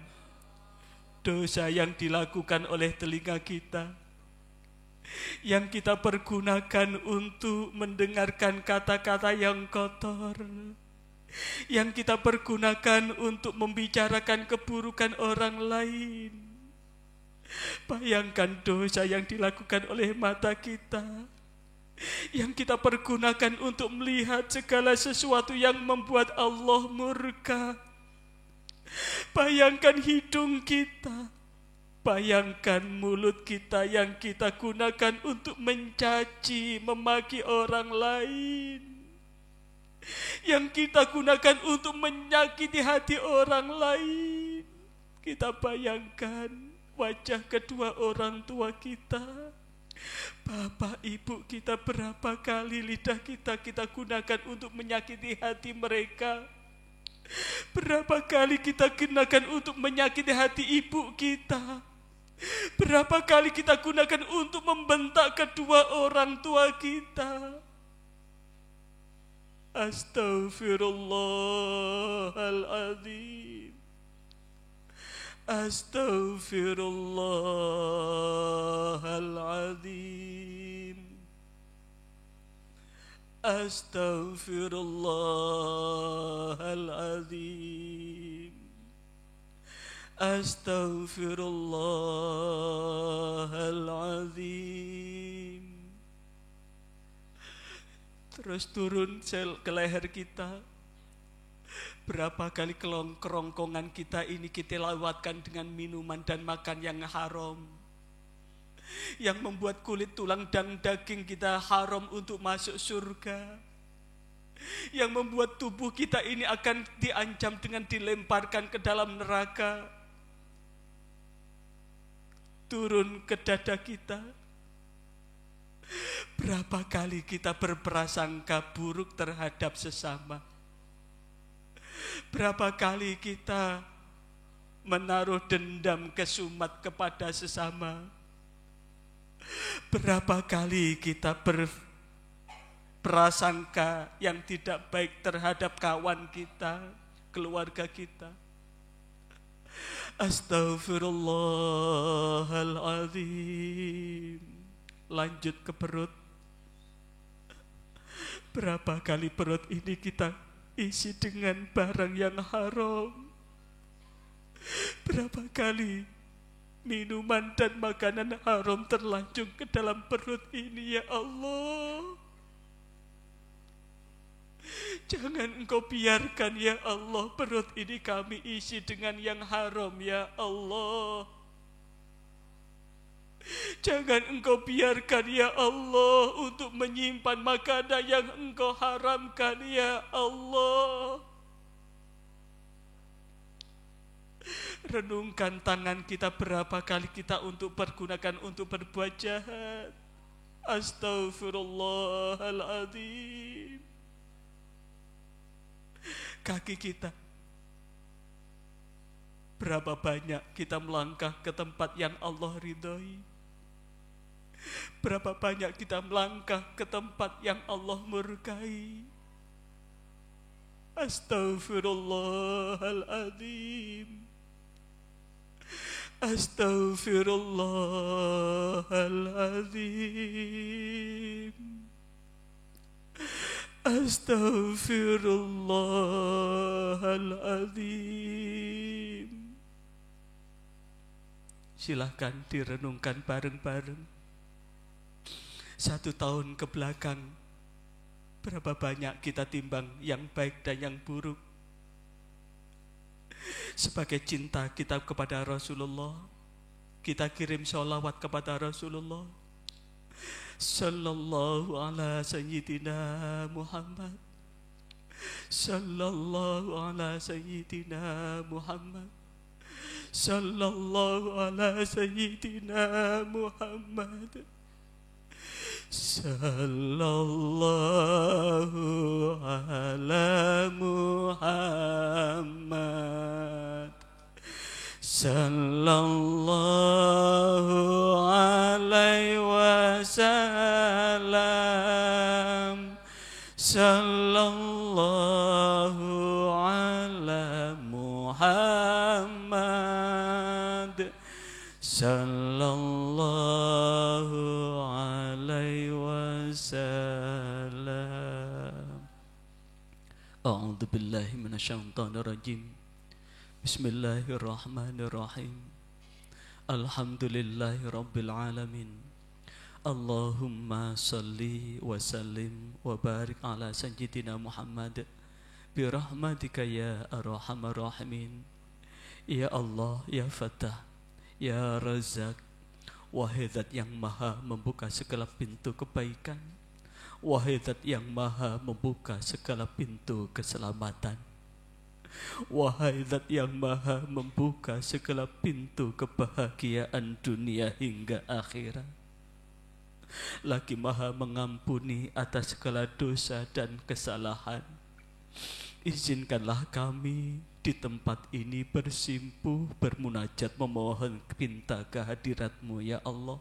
dosa yang dilakukan oleh telinga kita, yang kita pergunakan untuk mendengarkan kata-kata yang kotor, yang kita pergunakan untuk membicarakan keburukan orang lain. Bayangkan dosa yang dilakukan oleh mata kita, yang kita pergunakan untuk melihat segala sesuatu yang membuat Allah murka. Bayangkan hidung kita, bayangkan mulut kita yang kita gunakan untuk mencaci, memaki orang lain, yang kita gunakan untuk menyakiti hati orang lain. Kita bayangkan wajah kedua orang tua kita, bapak ibu kita, berapa kali lidah kita gunakan untuk menyakiti hati mereka. Berapa kali kita gunakan untuk menyakiti hati ibu kita. Berapa kali kita gunakan untuk membentak kedua orang tua kita. Astaghfirullahaladzim. Astaghfirullahaladzim. Astaghfirullahaladzim. Astaghfirullahaladzim. Terus turun ke leher kita. Berapa kali kerongkongan kita ini kita lewatkan dengan minuman dan makan yang haram, yang membuat kulit, tulang, dan daging kita haram untuk masuk surga, yang membuat tubuh kita ini akan diancam dengan dilemparkan ke dalam neraka. Turun ke dada kita. Berapa kali kita berprasangka buruk terhadap sesama. Berapa kali kita menaruh dendam kesumat kepada sesama. Berapa kali kita berprasangka yang tidak baik terhadap kawan kita, keluarga kita. Astaghfirullahaladzim. Lanjut ke perut. Berapa kali perut ini kita isi dengan barang yang haram. Berapa kali minuman dan makanan haram terlanjung ke dalam perut ini, ya Allah. Jangan Engkau biarkan, ya Allah, perut ini kami isi dengan yang haram, ya Allah. Jangan Engkau biarkan, ya Allah, untuk menyimpan makanan yang Engkau haramkan, ya Allah. Renungkan tangan kita, berapa kali kita untuk pergunakan untuk berbuat jahat. Astaghfirullahaladzim. Kaki kita, berapa banyak kita melangkah ke tempat yang Allah ridhoi. Berapa banyak kita melangkah ke tempat yang Allah murkai. Astaghfirullahaladzim. Astaghfirullahaladzim. Astaghfirullahaladzim. Silahkan direnungkan bareng-bareng. 1 tahun ke belakang, berapa banyak kita timbang yang baik dan yang buruk. Sebagai cinta kita kepada Rasulullah, kita kirim sholawat kepada Rasulullah. Sallallahu ala sayyidina Muhammad. Sallallahu ala sayyidina Muhammad. Sallallahu ala sayyidina Muhammad. Sallallahu ala Muhammad. Sallallahu alaihi wasallam. Sallallahu ala Muhammad. Sallallahu alaihi wasallam. A'udzu billahi minasyaitonir rajim. Bismillahirrahmanirrahim. Alhamdulillahi rabbil alamin. Allahumma salli wa sallim wa barik ala sayyidina Muhammad bi rahmatika ya arhamar rahimin. Ya Allah, ya Fattah, ya Razzaq, wahai Zat yang maha membuka segala pintu kebaikan, wahai Zat yang maha membuka segala pintu keselamatan, wahai Zat yang maha membuka segala pintu kebahagiaan dunia hingga akhirat, lagi maha mengampuni atas segala dosa dan kesalahan. Izinkanlah kami di tempat ini bersimpuh, bermunajat, memohon pinta kehadirat-Mu ya Allah.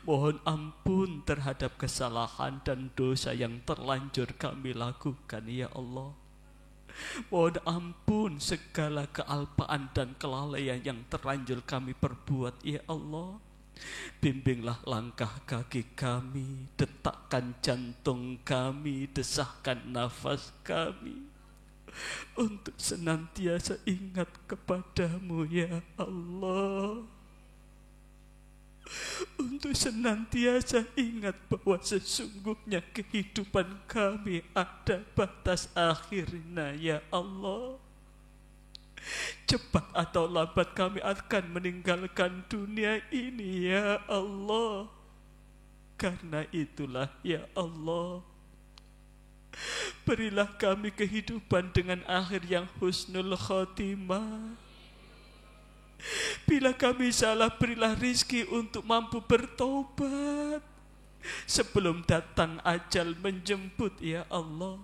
Mohon ampun terhadap kesalahan dan dosa yang terlanjur kami lakukan ya Allah. Mohon ampun segala kealpaan dan kelalaian yang terlanjur kami perbuat ya Allah. Bimbinglah langkah kaki kami, detakkan jantung kami, desahkan nafas kami, untuk senantiasa ingat kepadamu ya Allah. Untuk senantiasa ingat bahwa sesungguhnya kehidupan kami ada batas akhirnya ya Allah. Cepat atau lambat kami akan meninggalkan dunia ini ya Allah. Karena itulah ya Allah, berilah kami kehidupan dengan akhir yang husnul khotimah. Bila kami salah, berilah rizki untuk mampu bertobat sebelum datang ajal menjemput ya Allah.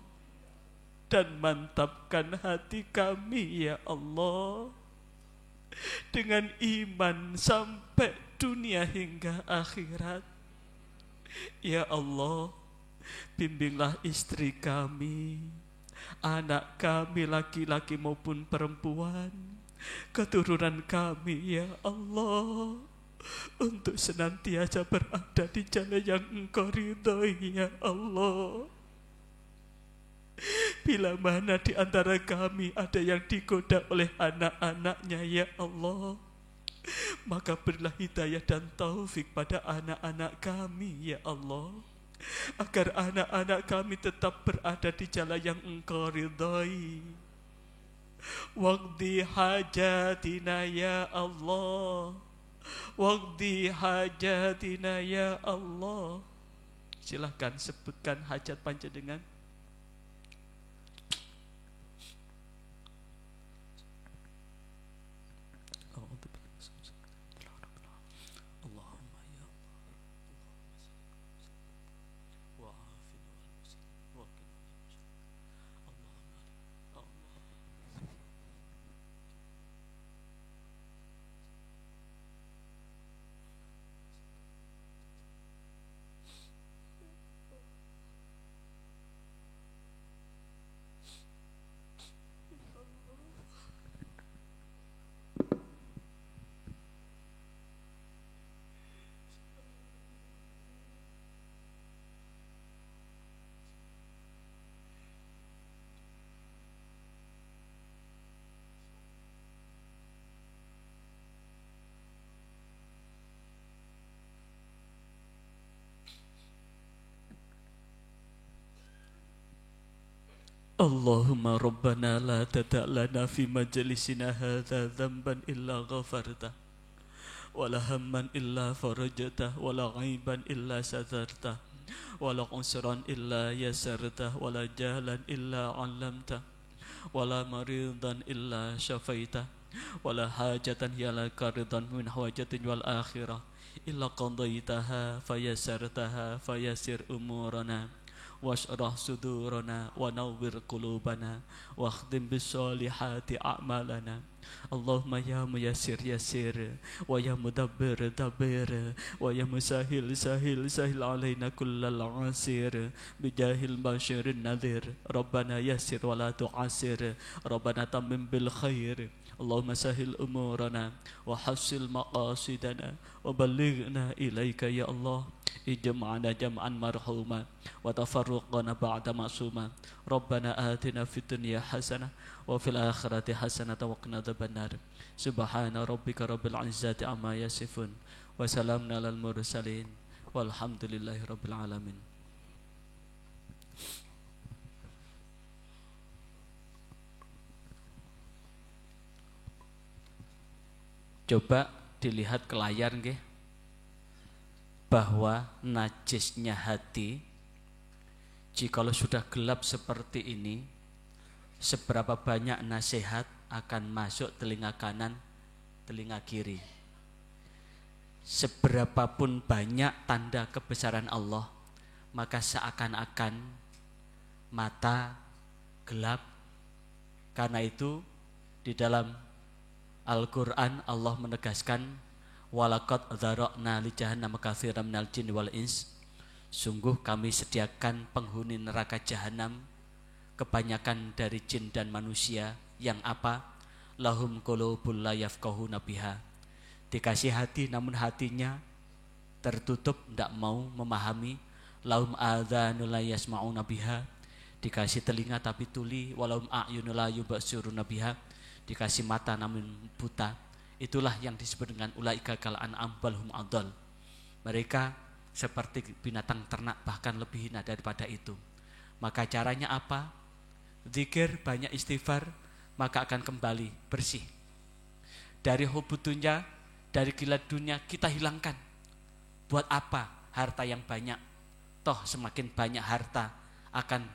Dan mantapkan hati kami ya Allah dengan iman sampai dunia hingga akhirat. Ya Allah, bimbinglah istri kami, anak kami laki-laki maupun perempuan, keturunan kami ya Allah, untuk senantiasa berada di jalan yang Engkau ridhoi ya Allah. Bila mana di antara kami ada yang digoda oleh anak-anaknya ya Allah, maka berilah hidayah dan taufik pada anak-anak kami ya Allah, agar anak-anak kami tetap berada di jalan yang Engkau ridhai. Waqdi hajatina ya Allah, waqdi hajatina ya Allah. Silahkan sebutkan hajat panjenengan. Allahumma rabbana la tada' lana fi majlisina hadha dhanban illa ghafarta ولا هما إلا فرجته ولا عيبا إلا سترته ولا عسرا إلا يسرته ولا جهلا إلا علمته ولا مريضا إلا شفيته ولا حاجة هي لك رضا من حوجة والآخرة إلا قضيتها فيسرتها فيسر أمورنا واشرح صدورنا ونور قلوبنا واختم بالصالحات أعمالنا اللهم يا ميسر يسر ويا مدبر دبر ويا مسهل سهل سهل علينا كل العسير بجاه البشير النذير ربنا يسر ولا تعسر ربنا تمم بالخير اللهم سهل أمورنا وحصل مقاصدنا وبلغنا إليك يا الله اجمعنا جمعا مرحوما وتفرقنا بعد معصوما ربنا آتنا في الدنيا حسنة وفي الآخرة حسنة وقنا عذاب النار سبحان ربك رب العزة عما يصفون وسلام على المرسلين والحمد لله رب العالمين. Coba dilihat ke layar nggih, bahwa najisnya hati jikalau sudah gelap seperti ini, seberapa banyak nasihat akan masuk telinga kanan, telinga kiri. Seberapapun banyak tanda kebesaran Allah, maka seakan-akan mata gelap. Karena itu di dalam Al-Quran Allah menegaskan walaqad dzara'na li jahannam katsiran minal jinni wal ins. Sungguh kami sediakan penghuni neraka jahanam kebanyakan dari jin dan manusia yang apa? Lahum qulubul la yafqahuna biha. Dikasih hati namun hatinya tertutup, tidak mau memahami. Lahum adzanul la yasma'una biha. Dikasih telinga tapi tuli. Walahum a'yunul la yubsiruna biha. Dikasih mata namun buta. Itulah yang disebut dengan ulaika kal an'am bal hum adall. Mereka seperti binatang ternak, bahkan lebih hina daripada itu. Maka caranya apa? Zikir, banyak istighfar, maka akan kembali bersih. Dari hubud dunya, dari gila dunia kita hilangkan. Buat apa harta yang banyak? Toh semakin banyak harta akan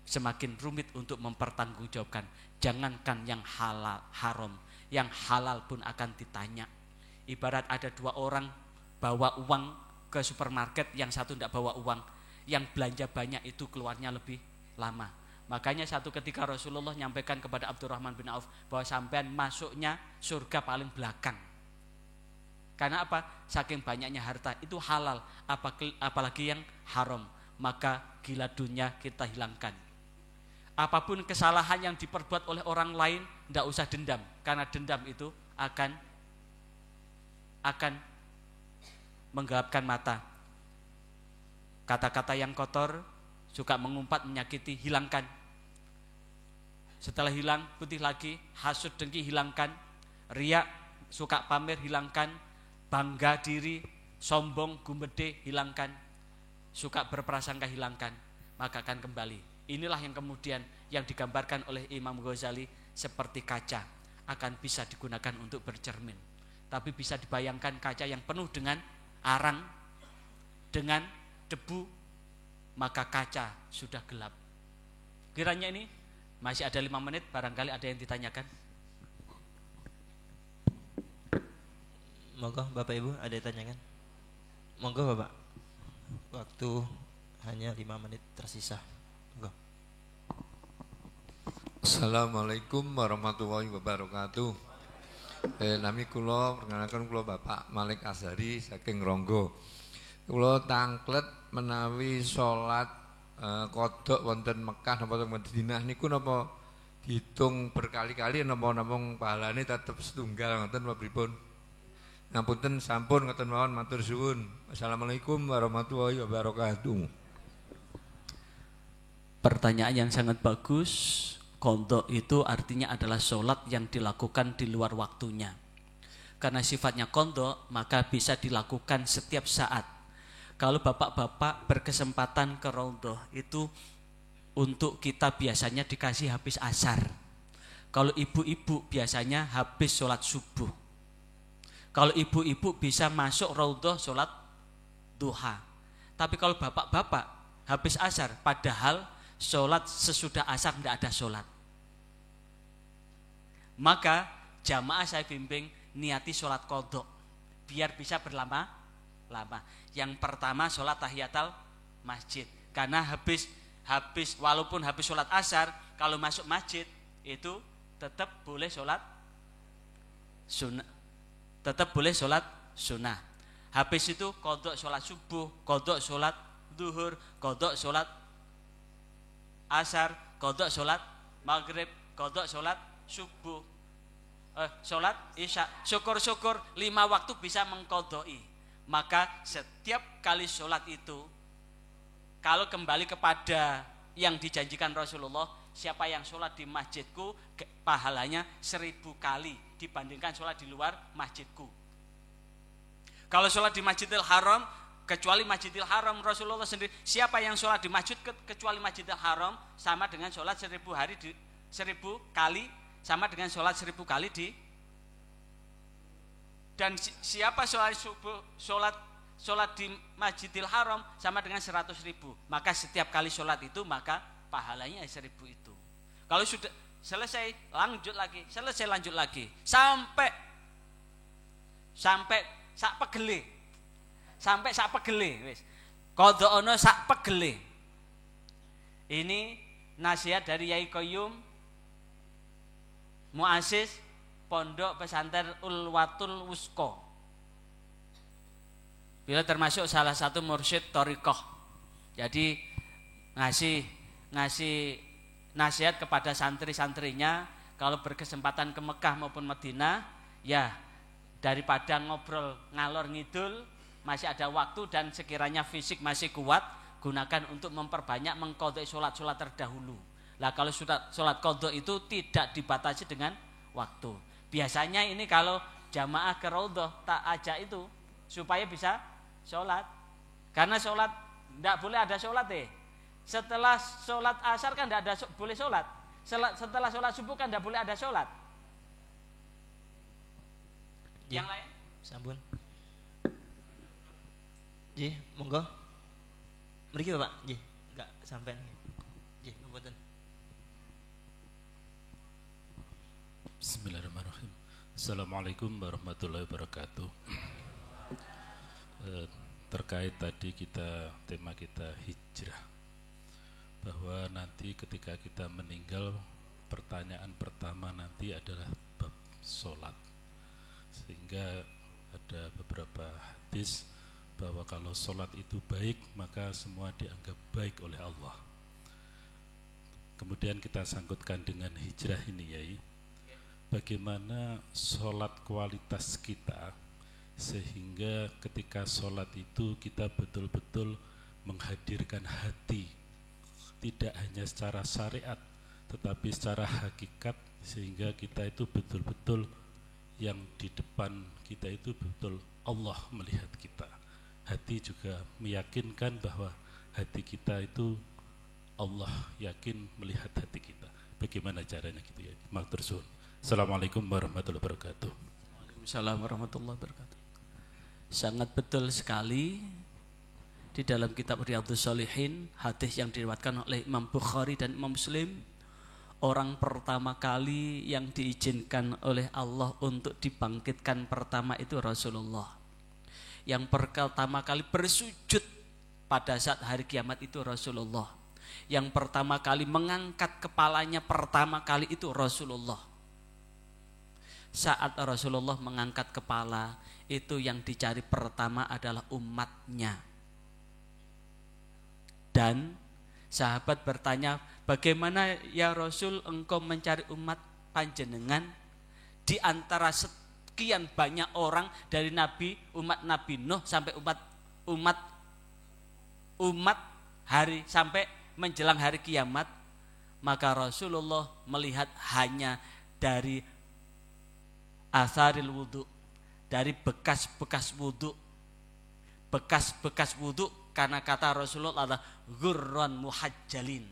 semakin rumit untuk mempertanggungjawabkan. Jangankan yang halal, haram, yang halal pun akan ditanya. Ibarat ada dua orang bawa uang ke supermarket, yang satu tidak bawa uang, yang belanja banyak itu keluarnya lebih lama. Makanya satu ketika Rasulullah nyampaikan kepada Abdurrahman bin Auf bahwa sampean masuknya surga paling belakang. Karena apa? Saking banyaknya harta itu halal, apalagi yang haram. Maka gila dunia kita hilangkan. Apapun kesalahan yang diperbuat oleh orang lain, tidak usah dendam, karena dendam itu akan menggelapkan mata. Kata-kata yang kotor, suka mengumpat, menyakiti, hilangkan. Setelah hilang, putih lagi. Hasud, dengki, hilangkan. Riak, suka pamer, hilangkan. Bangga diri, sombong, gumbede, hilangkan. Suka berprasangka, hilangkan. Maka akan kembali. Inilah yang kemudian yang digambarkan oleh Imam Ghazali seperti kaca, akan bisa digunakan untuk bercermin. Tapi bisa dibayangkan kaca yang penuh dengan arang, dengan debu, maka kaca sudah gelap. Kiranya ini masih ada 5 menit, barangkali ada yang ditanyakan. Monggo Bapak Ibu, ada yang ditanyakan? Monggo Bapak. Waktu hanya 5 menit tersisa. Monggo. Assalamualaikum warahmatullahi wabarakatuh. Nami kula perkenalkan kula Bapak Malik Azhari saking Ronggo. Kula tangklet menawi salat qodok wonten Mekah napa wonten Madinah niku napa dihitung berkali-kali napa namung pahalane tetep setunggal ngoten napa pripun? Ngapunten sampun ngoten mawon, matur suwun. Assalamualaikum warahmatullahi wabarakatuh. Pertanyaan yang sangat bagus. Qadha itu artinya adalah sholat yang dilakukan di luar waktunya. Karena sifatnya qadha, maka bisa dilakukan setiap saat. Kalau bapak-bapak berkesempatan ke Raudhah itu untuk kita biasanya dikasih habis asar. Kalau ibu-ibu biasanya habis sholat subuh. Kalau ibu-ibu bisa masuk raudhah sholat duha. Tapi kalau bapak-bapak habis asar, padahal sholat sesudah asar tidak ada sholat, maka jamaah saya bimbing niati sholat qadha biar bisa berlama-lama. Yang pertama sholat tahiyatul masjid, karena habis walaupun habis sholat asar, kalau masuk masjid itu tetap boleh sholat sunnah, tetap boleh sholat sunnah. Habis itu qadha sholat subuh, qadha sholat zuhur, qadha sholat asar, qadha sholat maghrib, qadha sholat subuh, sholat isya. Syukur-syukur 5 waktu bisa mengqadai. Maka setiap kali sholat itu, kalau kembali kepada yang dijanjikan Rasulullah, siapa yang sholat di masjidku pahalanya 1000 kali dibandingkan sholat di luar masjidku. Kalau sholat di Masjidil Haram, kecuali Masjidil Haram, Rasulullah sendiri, siapa yang sholat di masjid kecuali Masjidil Haram sama dengan sholat 1000 kali, sama dengan sholat 1000 kali di. Dan siapa sholat subuh, sholat di Masjidil Haram sama dengan 100.000. Maka setiap kali sholat itu maka pahalanya 1000 itu. Kalau sudah selesai lanjut lagi, sampai sak pegele wis. Qadha ana sak pegele. Ini nasihat dari Yai Qayyum, muassis Pondok Pesantren Ulwatul Wusqa. Beliau termasuk salah satu mursyid thariqah. Jadi ngasih nasihat kepada santri-santrinya, kalau berkesempatan ke Mekah maupun Madinah, ya daripada ngobrol ngalor ngidul, masih ada waktu dan sekiranya fisik masih kuat, gunakan untuk memperbanyak mengqadha sholat-sholat terdahulu. Lah kalau sholat qadha itu tidak dibatasi dengan waktu. Biasanya ini kalau jamaah ke raudhah tak ajak itu supaya bisa sholat, karena sholat tidak boleh ada sholat setelah sholat asar kan tidak ada boleh sholat, setelah sholat subuh kan tidak boleh ada sholat. Yang lain? Sampun. Ji, monggo. Mriki Bapak, ji, enggak sampean. Ji, mboten. Bismillahirrahmanirrahim. Assalamualaikum warahmatullahi wabarakatuh. Terkait tadi tema kita hijrah, bahwa nanti ketika kita meninggal, pertanyaan pertama nanti adalah bab sholat. Sehingga ada beberapa hadis bahwa kalau sholat itu baik, maka semua dianggap baik oleh Allah. Kemudian kita sangkutkan dengan hijrah ini, Yai. Bagaimana sholat kualitas kita, sehingga ketika sholat itu kita betul-betul menghadirkan hati, tidak hanya secara syariat tetapi secara hakikat, sehingga kita itu betul-betul yang di depan kita itu betul Allah melihat kita. Hati juga meyakinkan bahwa hati kita itu Allah yakin melihat hati kita. Bagaimana caranya gitu ya? Matur suwun. Assalamualaikum warahmatullahi wabarakatuh. Waalaikumsalam warahmatullahi wabarakatuh. Sangat betul sekali. Di dalam kitab Riyadhus Shalihin, hadis yang diriwayatkan oleh Imam Bukhari dan Imam Muslim, orang pertama kali yang diizinkan oleh Allah untuk dibangkitkan pertama itu Rasulullah. Yang pertama kali bersujud pada saat hari kiamat itu Rasulullah. Yang pertama kali mengangkat kepalanya pertama kali itu Rasulullah. Saat Rasulullah mengangkat kepala, itu yang dicari pertama adalah umatnya. Dan sahabat bertanya, bagaimana ya Rasul engkau mencari umat panjenengan di antara sekian banyak orang, dari umat Nabi Nuh sampai umat hari sampai menjelang hari kiamat. Maka Rasulullah melihat hanya dari asaril wudu, dari bekas-bekas wudu. Bekas-bekas wudu, karena kata Rasulullah adalah ghurran muhajjalin.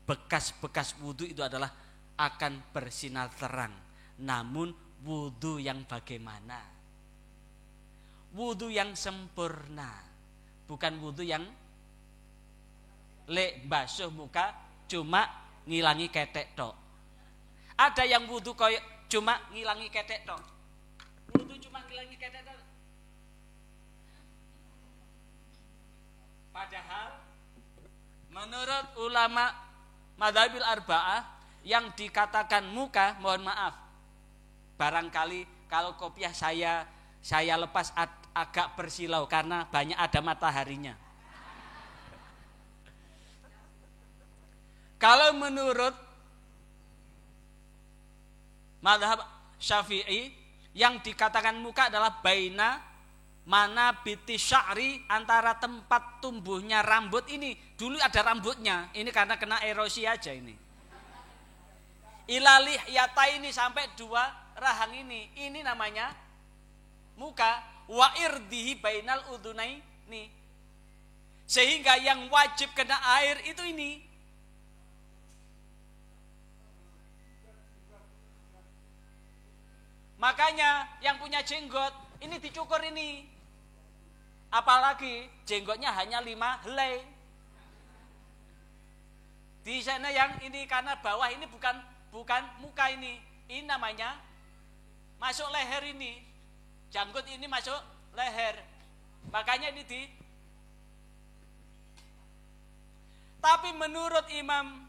Bekas-bekas wudu itu adalah akan bersinar terang. Namun wudu yang bagaimana? wudu yang sempurna, bukan wudu yang basuh muka cuma ngilangi ketek tok. Ada yang wudu koyo cuma ngilangi ketek tok. Wudu cuma ngilangi ketek tok. Padahal menurut ulama madzhabil arba'ah yang dikatakan muka, mohon maaf, barangkali kalau kopiah saya lepas agak bersilau karena banyak ada mataharinya. Kalau menurut mazhab Syafi'i yang dikatakan muka adalah baina mana biti sya'ri, antara tempat tumbuhnya rambut ini. Dulu ada rambutnya, ini karena kena erosi aja ini. Ilalih yata ini sampai 2 rahang ini namanya muka. Wa irdihi bainal udhunaini, sehingga yang wajib kena air itu ini. Makanya yang punya jenggot ini dicukur ini. Apalagi jenggotnya hanya 5 helai. Di sana yang ini karena bawah ini bukan muka ini. Ini namanya masuk leher ini. Janggut ini masuk leher. Makanya ini Tapi menurut Imam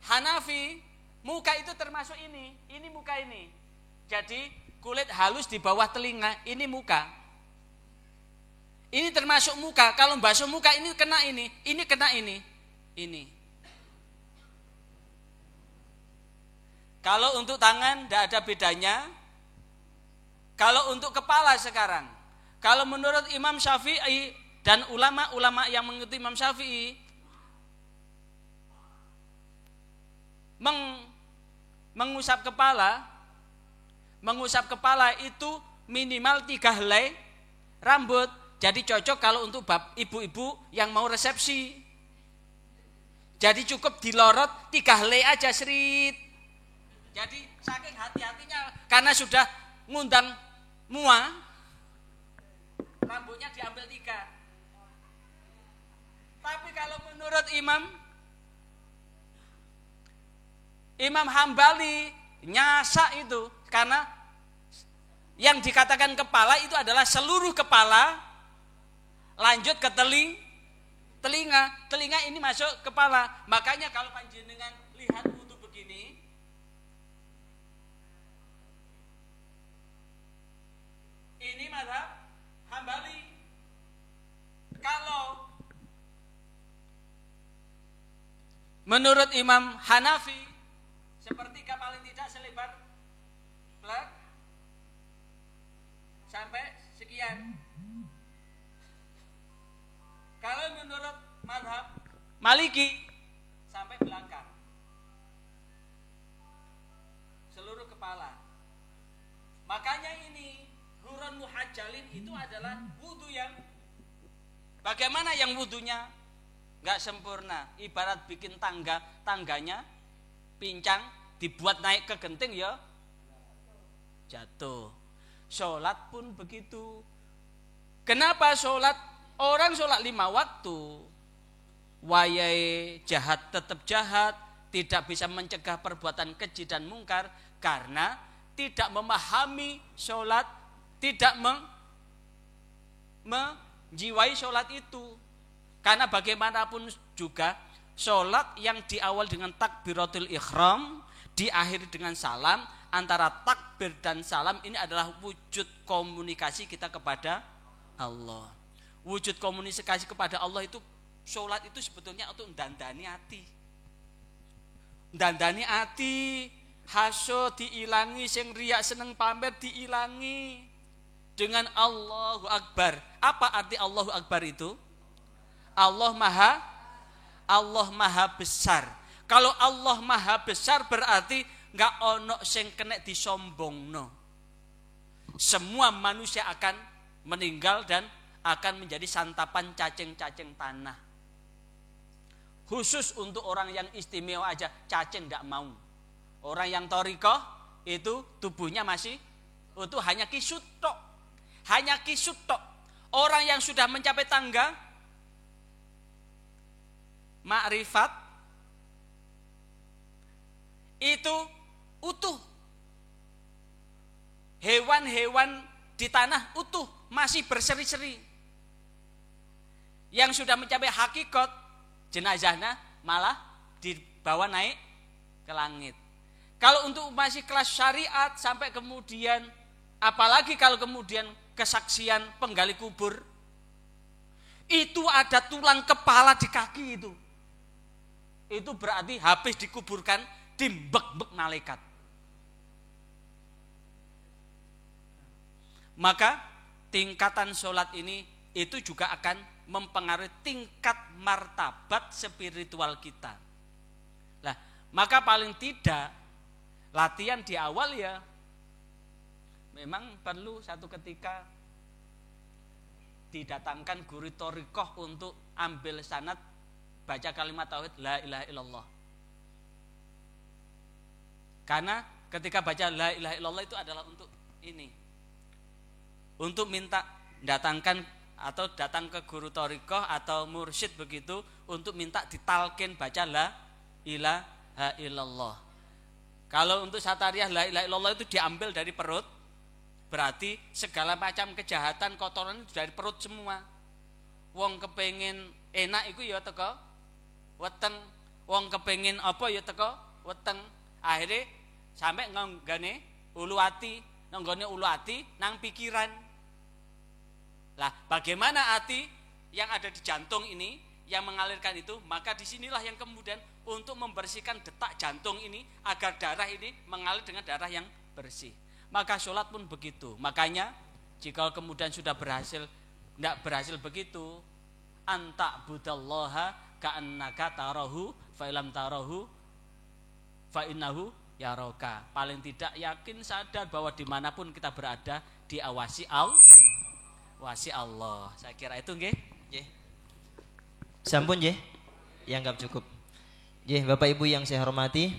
Hanafi, muka itu termasuk ini. Ini muka ini. Jadi kulit halus di bawah telinga, ini muka. Ini termasuk muka. Kalau basuh muka ini kena ini kena ini. Kalau untuk tangan tidak ada bedanya. Kalau untuk kepala sekarang, kalau menurut Imam Syafi'i dan ulama-ulama yang mengikuti Imam Syafi'i, mengusap kepala itu minimal 3 helai rambut. Jadi cocok kalau untuk ibu-ibu yang mau resepsi. Jadi cukup dilorot 3 helai aja srit. Jadi saking hati-hatinya karena sudah ngundang mua, rambutnya diambil 3. Tapi kalau menurut Imam Hambali nyasa itu, karena yang dikatakan kepala itu adalah seluruh kepala, lanjut ke telinga ini masuk kepala. Makanya kalau panjenengan lihat wudu begini, ini mazhab Hambali. Kalau menurut Imam Hanafi, sepertiga paling tidak selebar plek sampai sekian. Kalau menurut mazhab Maliki sampai belakang, seluruh kepala. Makanya ini hurun muhajjalin itu adalah wudu yang bagaimana yang wudunya nggak sempurna, ibarat bikin tangganya pincang, dibuat naik ke genting ya jatuh. Sholat pun begitu. Kenapa orang sholat 5 waktu, wayai jahat tetap jahat, tidak bisa mencegah perbuatan keji dan mungkar karena tidak memahami sholat, tidak menjiwai sholat itu. Karena bagaimanapun juga sholat yang diawal dengan takbiratul ihram, diakhiri dengan salam, antara takbir dan salam ini adalah wujud komunikasi kita kepada Allah. Wujud komunikasi kepada Allah itu, sholat itu sebetulnya untuk dandani hati. Dandani hati, hasud diilangi, sing riak seneng pamer diilangi dengan Allahu Akbar. Apa arti Allahu Akbar itu? Allah maha besar. Kalau Allah maha besar berarti nggak ono sing kena disombongno. Semua manusia akan meninggal dan akan menjadi santapan cacing-cacing tanah. Khusus untuk orang yang istimewa aja cacing nggak mau. Orang yang thariqah itu tubuhnya masih utuh, hanya kisut tok. hanya kisut tok. Orang yang sudah mencapai tangga makrifat itu utuh. Hewan-hewan di tanah utuh, masih berseri-seri. Yang sudah mencapai hakikat, jenazahnya malah dibawa naik ke langit. Kalau untuk masih kelas syariat sampai kemudian, apalagi kalau kemudian kesaksian penggali kubur, itu ada tulang kepala di kaki itu. Itu berarti habis dikuburkan dimbek-bek malaikat. Maka tingkatan sholat ini itu juga akan mempengaruhi tingkat martabat spiritual kita. Nah, maka paling tidak latihan di awal ya memang perlu satu ketika didatangkan guru thoriqah untuk ambil sanad baca kalimat tauhid la ilaha illallah. Karena ketika baca la ilaha illallah itu adalah untuk ini, untuk minta datangkan atau datang ke guru thoriqah atau mursyid begitu untuk minta ditalkin baca la ilaha illallah. Kalau untuk satariyah la ilaha illallah itu diambil dari perut, berarti segala macam kejahatan kotoran itu dari perut semua. Wong kepengen enak iku ya teko weteng, wong kepengen apa ya teko weteng. Akhirnya sampai nganggane ulu ati, nanggone ulu ati nang pikiran. Lah, bagaimana hati yang ada di jantung ini yang mengalirkan itu, maka disinilah yang kemudian untuk membersihkan detak jantung ini agar darah ini mengalir dengan darah yang bersih. Maka sholat pun begitu. Makanya jika kemudian sudah berhasil, tidak berhasil begitu, anta budallaha ka'annaka tarahu fa ilam tarahu fa innahu yaraka. Paling tidak yakin sadar bahwa dimanapun kita berada diawasi Allah. Saya kira itu nggih. Nggih. Sampun nggih. Ya anggap cukup. Nggih, Bapak Ibu yang saya hormati,